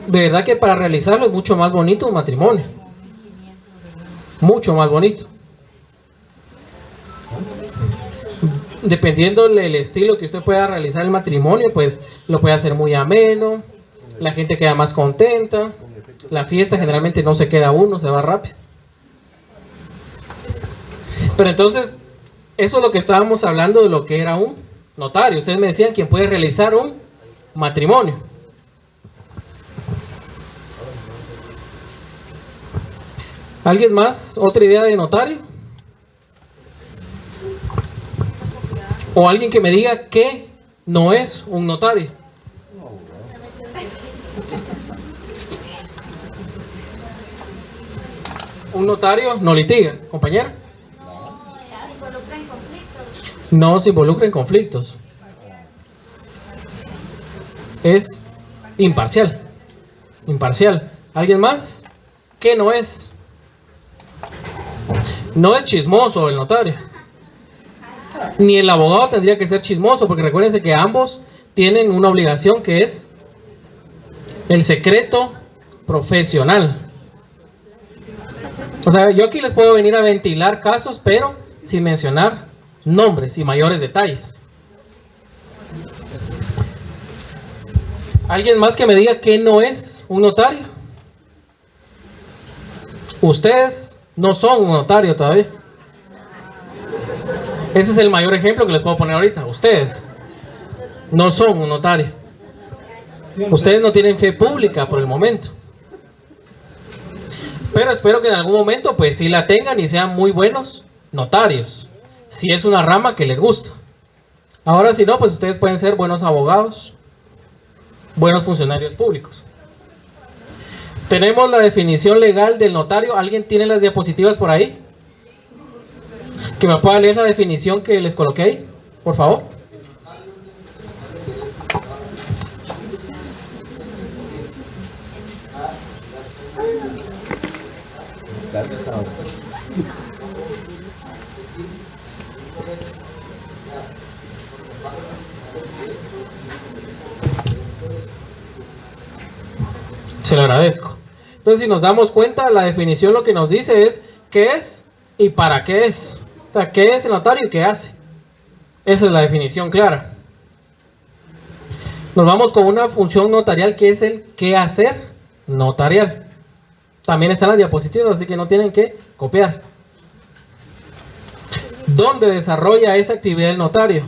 de verdad que para realizarlo es mucho más bonito un matrimonio, mucho más bonito. Dependiendo del estilo que usted pueda realizar el matrimonio, pues lo puede hacer muy ameno, la gente queda más contenta, la fiesta generalmente no se queda uno, se va rápido. Pero entonces, eso es lo que estábamos hablando de lo que era un notario. Ustedes me decían quién puede realizar un matrimonio. ¿Alguien más? ¿Otra idea de notario? O alguien que me diga que no es un notario. Un notario no litiga, compañero. No se involucra en conflictos. Es imparcial. Imparcial. ¿Alguien más? ¿Qué no es? No es chismoso el notario. Ni el abogado tendría que ser chismoso, porque recuérdense que ambos tienen una obligación que es el secreto profesional. O sea, yo aquí les puedo venir a ventilar casos, pero sin mencionar nombres y mayores detalles. ¿Alguien más que me diga que no es un notario? Ustedes no son un notario todavía. Ese es el mayor ejemplo que les puedo poner ahorita. Ustedes no son un notario. Ustedes no tienen fe pública por el momento. Pero espero que en algún momento pues sí la tengan y sean muy buenos notarios. Si es una rama que les gusta. Ahora si no, pues ustedes pueden ser buenos abogados, buenos funcionarios públicos. Tenemos la definición legal del notario. ¿Alguien tiene las diapositivas por ahí? Que me pueda leer la definición que les coloqué ahí, por favor. Se lo agradezco. Entonces, si nos damos cuenta, la definición lo que nos dice es qué es y para qué es. O sea, qué es el notario y qué hace. Esa es la definición clara. Nos vamos con una función notarial que es el qué hacer notarial. También están las diapositivas, así que no tienen que copiar. ¿Dónde desarrolla esa actividad el notario?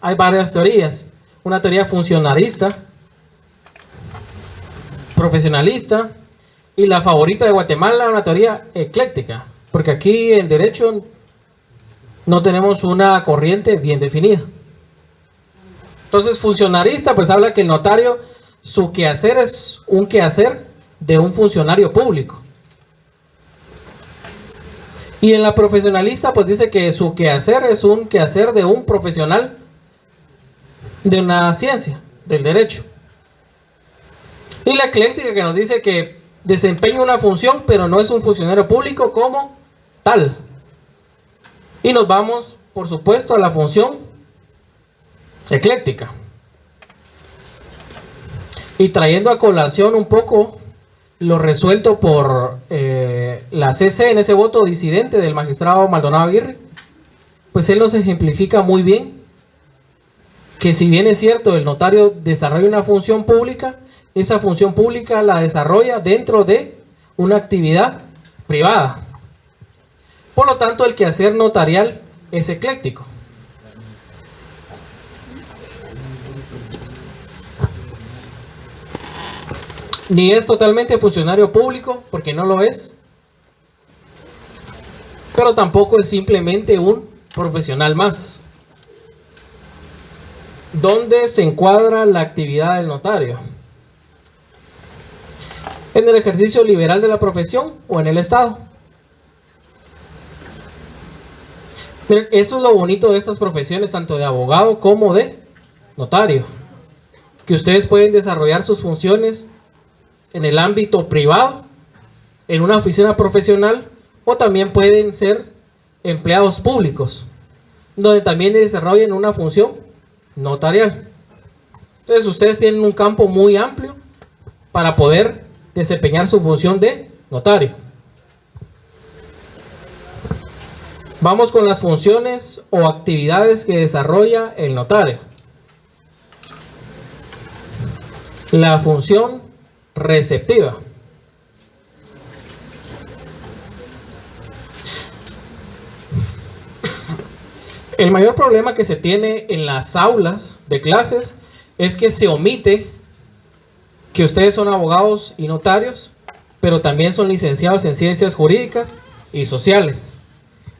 Hay varias teorías. Una teoría funcionalista, profesionalista, y la favorita de Guatemala, una teoría ecléctica, porque aquí en derecho no tenemos una corriente bien definida. Entonces, funcionalista, pues habla que el notario, su quehacer es un quehacer de un funcionario público. Y en la profesionalista, pues dice que su quehacer es un quehacer de un profesional de una ciencia, del derecho. Y la ecléctica, que nos dice que desempeña una función, pero no es un funcionario público como tal. Y nos vamos, por supuesto, a la función ecléctica. Y trayendo a colación un poco lo resuelto por la CC en ese voto disidente del magistrado Maldonado Aguirre, pues él nos ejemplifica muy bien que si bien es cierto el notario desarrolla una función pública, esa función pública la desarrolla dentro de una actividad privada. Por lo tanto, el quehacer notarial es ecléctico. Ni es totalmente funcionario público, porque no lo es, pero tampoco es simplemente un profesional más. ¿Dónde se encuadra la actividad del notario? ¿En el ejercicio liberal de la profesión o en el Estado? Eso es lo bonito de estas profesiones, tanto de abogado como de notario. que ustedes pueden desarrollar sus funciones en el ámbito privado, en una oficina profesional, o también pueden ser empleados públicos, donde también desarrollen una función notarial. Entonces ustedes tienen un campo muy amplio para poder desempeñar su función de notario. Vamos con las funciones o actividades que desarrolla el notario. La función receptiva. El mayor problema que se tiene en las aulas de clases es que se omite que ustedes son abogados y notarios, pero también son licenciados en ciencias jurídicas y sociales.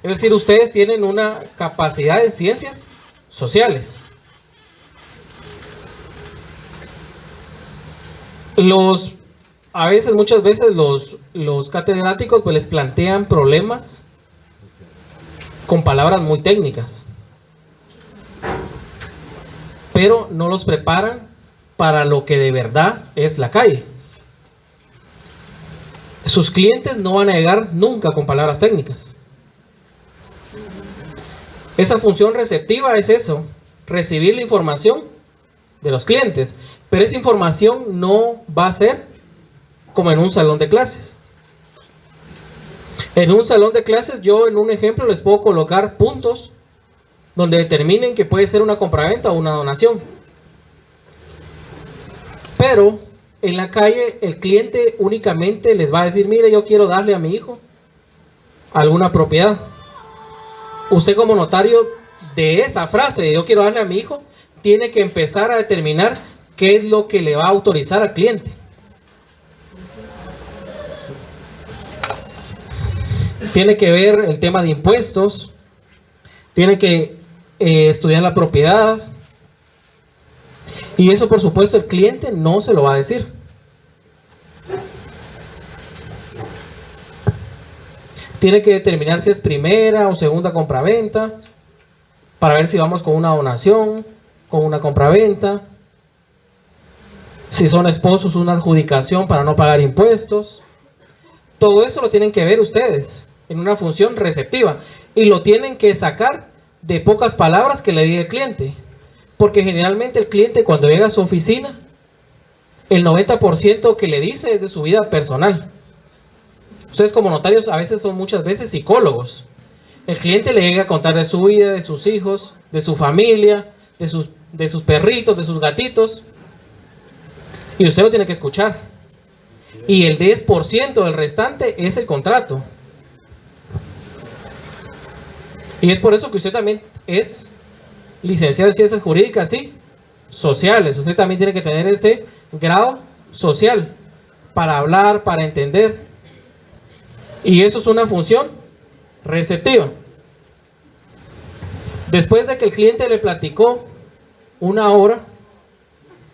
Es decir, ustedes tienen una capacidad en ciencias sociales. Muchas veces los catedráticos pues les plantean problemas con palabras muy técnicas, pero no los preparan para lo que de verdad es la calle. Sus clientes no van a llegar nunca con palabras técnicas. Esa función receptiva es eso, recibir la información de los clientes, pero esa información no va a ser como en un salón de clases. En un salón de clases yo en un ejemplo les puedo colocar puntos donde determinen que puede ser una compraventa o una donación. Pero en la calle el cliente únicamente les va a decir, mire, yo quiero darle a mi hijo alguna propiedad. Usted como notario de esa frase de yo quiero darle a mi hijo, tiene que empezar a determinar qué es lo que le va a autorizar al cliente. Tiene que ver el tema de impuestos, tiene que estudiar la propiedad, y eso por supuesto el cliente no se lo va a decir. Tiene que determinar si es primera o segunda compraventa, para ver si vamos con una donación, con una compraventa, si son esposos, una adjudicación para no pagar impuestos. Todo eso lo tienen que ver ustedes en una función receptiva, y lo tienen que sacar de pocas palabras que le diga el cliente, porque generalmente el cliente cuando llega a su oficina, el 90% que le dice es de su vida personal. Ustedes como notarios a veces son muchas veces psicólogos. El cliente le llega a contar de su vida, de sus hijos, de su familia, de sus perritos, de sus gatitos, y usted lo tiene que escuchar. Y el 10% del restante es el contrato. Y es por eso que usted también es licenciado en ciencias jurídicas y sociales. Usted también tiene que tener ese grado social para hablar, para entender. Y eso es una función receptiva. Después de que el cliente le platicó una hora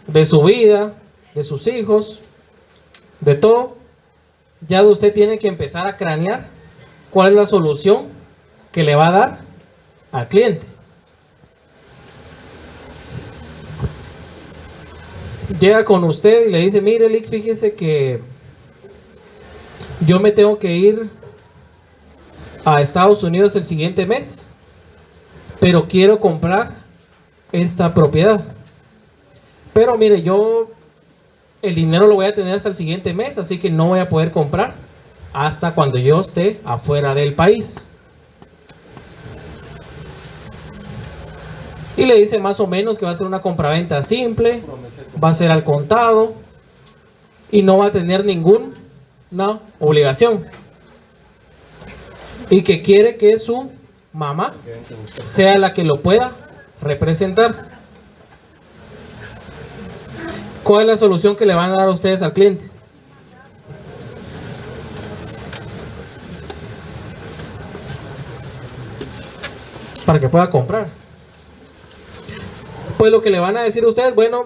de su vida, de sus hijos, de todo, ya usted tiene que empezar a cranear cuál es la solución que le va a dar al cliente. Llega con usted y le dice, mire, Lick, fíjese que yo me tengo que ir a Estados Unidos el siguiente mes, pero quiero comprar esta propiedad. Pero mire, yo el dinero lo voy a tener hasta el siguiente mes, así que no voy a poder comprar hasta cuando yo esté afuera del país. Y le dice más o menos que va a ser una compraventa simple, va a ser al contado y no va a tener ninguna obligación. Y que quiere que su mamá sea la que lo pueda representar. ¿Cuál es la solución que le van a dar a ustedes al cliente? Para que pueda comprar. Pues lo que le van a decir a ustedes, bueno,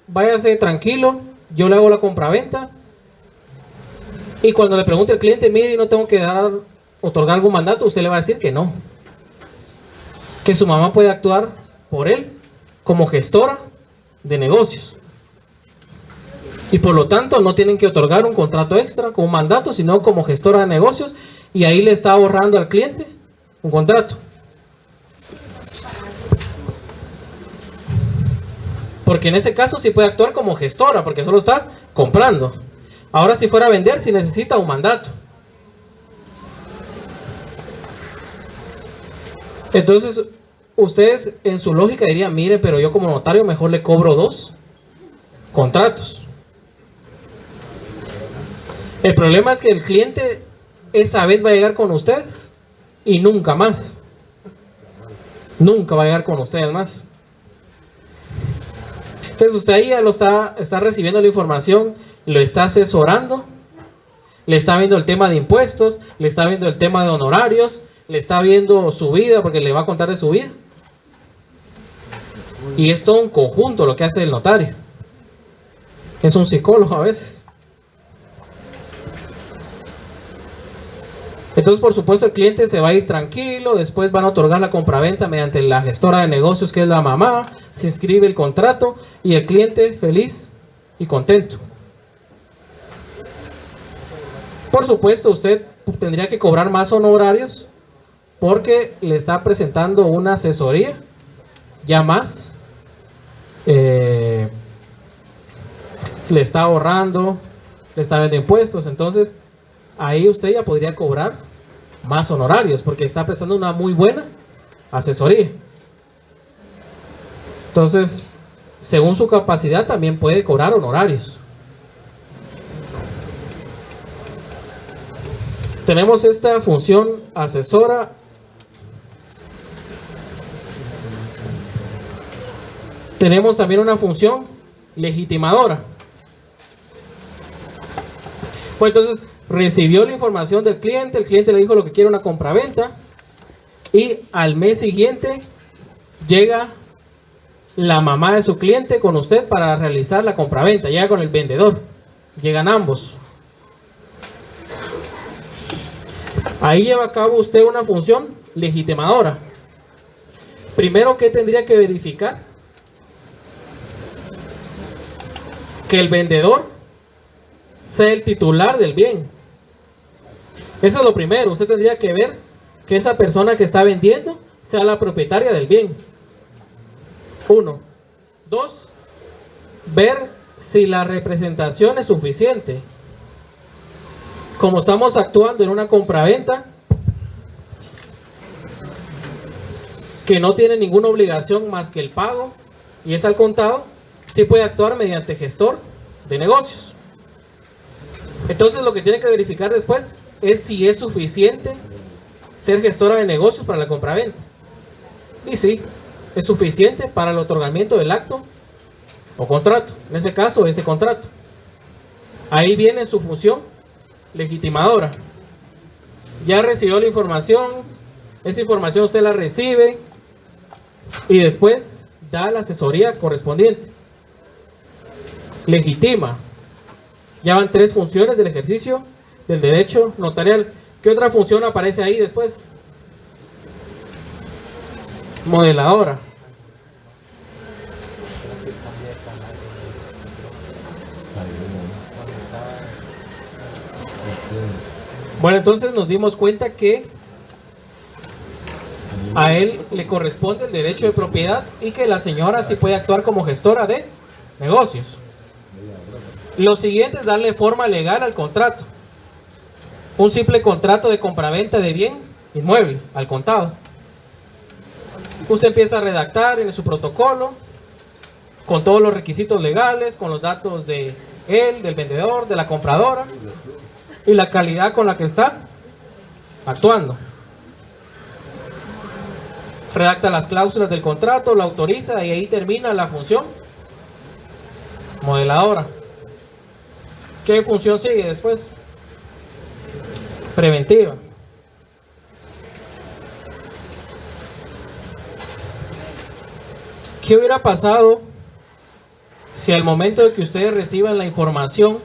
váyase tranquilo, yo le hago la compraventa. Y cuando le pregunte al cliente, mire, no tengo que otorgar algún mandato, usted le va a decir que no. Que su mamá puede actuar por él como gestora de negocios. Y por lo tanto no tienen que otorgar un contrato extra con un mandato, sino como gestora de negocios, y ahí le está ahorrando al cliente un contrato. Porque en ese caso sí puede actuar como gestora, porque solo está comprando. Ahora si fuera a vender, sí necesita un mandato. Entonces, ustedes en su lógica dirían, mire, pero yo como notario mejor le cobro 2 contratos. El problema es que el cliente esa vez va a llegar con ustedes y nunca más. Nunca va a llegar con ustedes más. Entonces usted ahí ya lo está recibiendo la información, lo está asesorando, le está viendo el tema de impuestos, le está viendo el tema de honorarios, le está viendo su vida porque le va a contar de su vida. Y es todo un conjunto lo que hace el notario. Es un psicólogo a veces. Entonces, por supuesto, el cliente se va a ir tranquilo, después van a otorgar la compraventa mediante la gestora de negocios, que es la mamá, se inscribe el contrato y el cliente feliz y contento. Por supuesto, usted tendría que cobrar más honorarios porque le está presentando una asesoría ya más, le está ahorrando, le está viendo impuestos, entonces ahí usted ya podría cobrar más honorarios porque está prestando una muy buena asesoría. Entonces, según su capacidad también puede cobrar honorarios. Tenemos esta función asesora. Tenemos también una función legitimadora. Pues entonces recibió la información del cliente, el cliente le dijo lo que quiere, una compraventa, y al mes siguiente llega la mamá de su cliente con usted para realizar la compraventa, llega con el vendedor, llegan ambos. Ahí lleva a cabo usted una función legitimadora. Primero, ¿qué tendría que verificar? Que el vendedor sea el titular del bien. Eso es lo primero. Usted tendría que ver que esa persona que está vendiendo sea la propietaria del bien. 1. 2. Ver si la representación es suficiente. Como estamos actuando en una compraventa que no tiene ninguna obligación más que el pago y es al contado, sí puede actuar mediante gestor de negocios. Entonces lo que tiene que verificar después es si es suficiente ser gestora de negocios para la compraventa. Y sí, es suficiente para el otorgamiento del acto o contrato. En ese caso, ese contrato. Ahí viene su función legitimadora. Ya recibió la información, esa información usted la recibe y después da la asesoría correspondiente. Legitima. Ya van 3 funciones del ejercicio del derecho notarial. ¿Qué otra función aparece ahí después? Modeladora. Bueno, entonces nos dimos cuenta que a él le corresponde el derecho de propiedad y que la señora sí puede actuar como gestora de negocios. Lo siguiente es darle forma legal al contrato. Un simple contrato de compraventa de bien inmueble al contado. Usted empieza a redactar en su protocolo con todos los requisitos legales, con los datos de él, del vendedor, de la compradora y la calidad con la que está actuando. Redacta las cláusulas del contrato, lo autoriza y ahí termina la función modeladora. ¿Qué función sigue después? Preventiva. ¿Qué hubiera pasado si al momento de que ustedes reciban la información,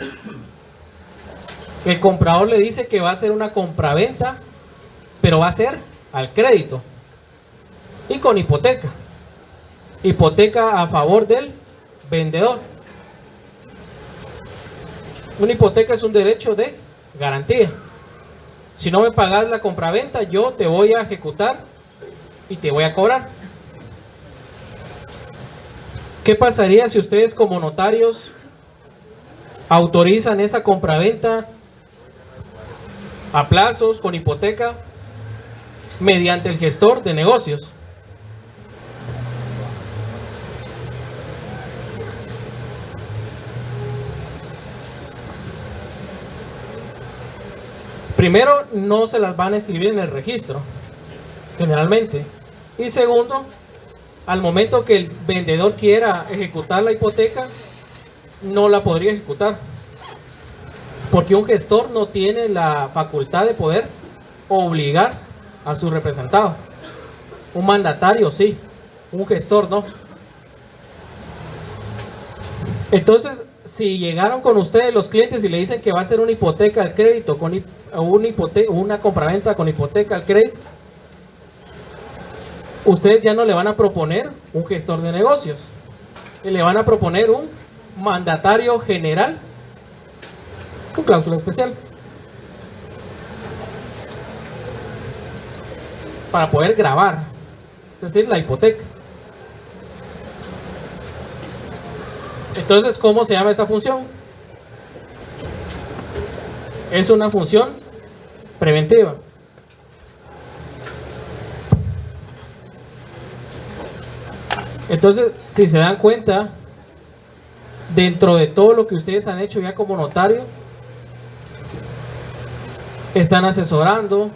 el comprador le dice que va a hacer una compraventa, pero va a ser al crédito y con hipoteca? Hipoteca a favor del vendedor. Una hipoteca es un derecho de garantía. Si no me pagas la compraventa, yo te voy a ejecutar y te voy a cobrar. ¿Qué pasaría si ustedes como notarios autorizan esa compraventa a plazos con hipoteca mediante el gestor de negocios? Primero, no se las van a escribir en el registro, generalmente. Y segundo, al momento que el vendedor quiera ejecutar la hipoteca, no la podría ejecutar. Porque un gestor no tiene la facultad de poder obligar a su representado. Un mandatario sí, un gestor no. Entonces, si llegaron con ustedes los clientes y le dicen que va a hacer una hipoteca al crédito, una compraventa con hipoteca al crédito, ustedes ya no le van a proponer un gestor de negocios, y le van a proponer un mandatario general con cláusula especial para poder gravar, es decir, la hipoteca. Entonces, ¿cómo se llama esta función? Es una función preventiva. Entonces, si se dan cuenta, dentro de todo lo que ustedes han hecho ya como notario, están asesorando,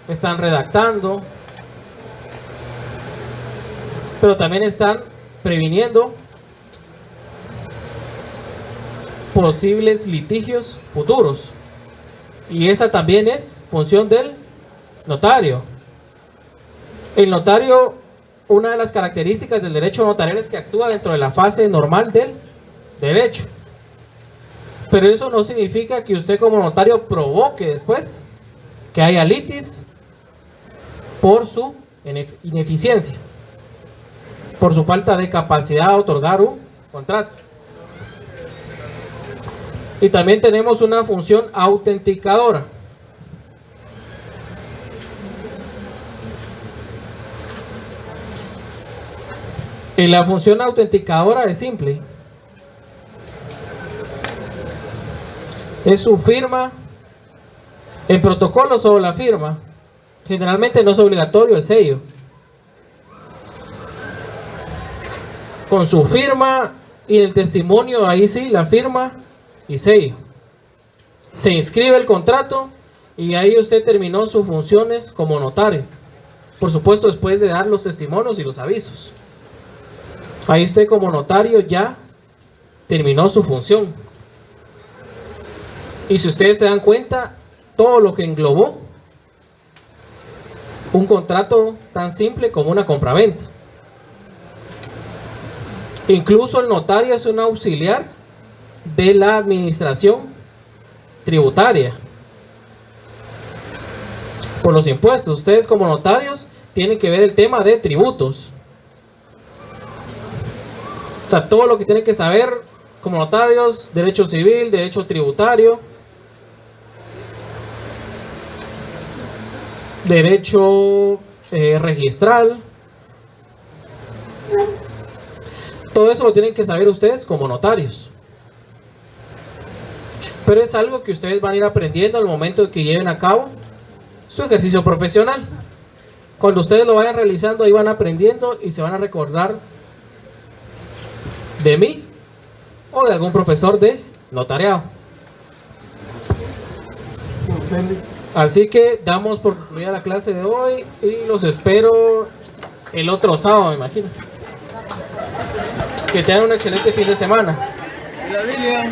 están redactando, pero también están previniendo posibles litigios futuros, y esa también es función del notario. El notario, una de las características del derecho notarial es que actúa dentro de la fase normal del derecho, pero eso no significa que usted como notario provoque después que haya litis por su ineficiencia, por su falta de capacidad de otorgar un contrato. Y también tenemos una función autenticadora. Y la función autenticadora es simple. Es su firma, el protocolo sobre la firma. Generalmente no es obligatorio el sello. Con su firma y el testimonio, ahí sí, la firma y sello. Se inscribe el contrato y ahí usted terminó sus funciones como notario. Por supuesto, después de dar los testimonios y los avisos. Ahí usted como notario ya terminó su función. Y si ustedes se dan cuenta, todo lo que englobó un contrato tan simple como una compraventa. Incluso el notario es un auxiliar de la administración tributaria por los impuestos. Ustedes como notarios tienen que ver el tema de tributos, o sea, todo lo que tienen que saber como notarios: derecho civil, derecho tributario, derecho registral. Todo eso lo tienen que saber ustedes como notarios. Pero es algo que ustedes van a ir aprendiendo al momento de que lleven a cabo su ejercicio profesional. Cuando ustedes lo vayan realizando, ahí van aprendiendo y se van a recordar de mí o de algún profesor de notariado. Así que damos por concluida la clase de hoy y los espero el otro sábado, me imagino. Que tengan un excelente fin de semana. La Biblia.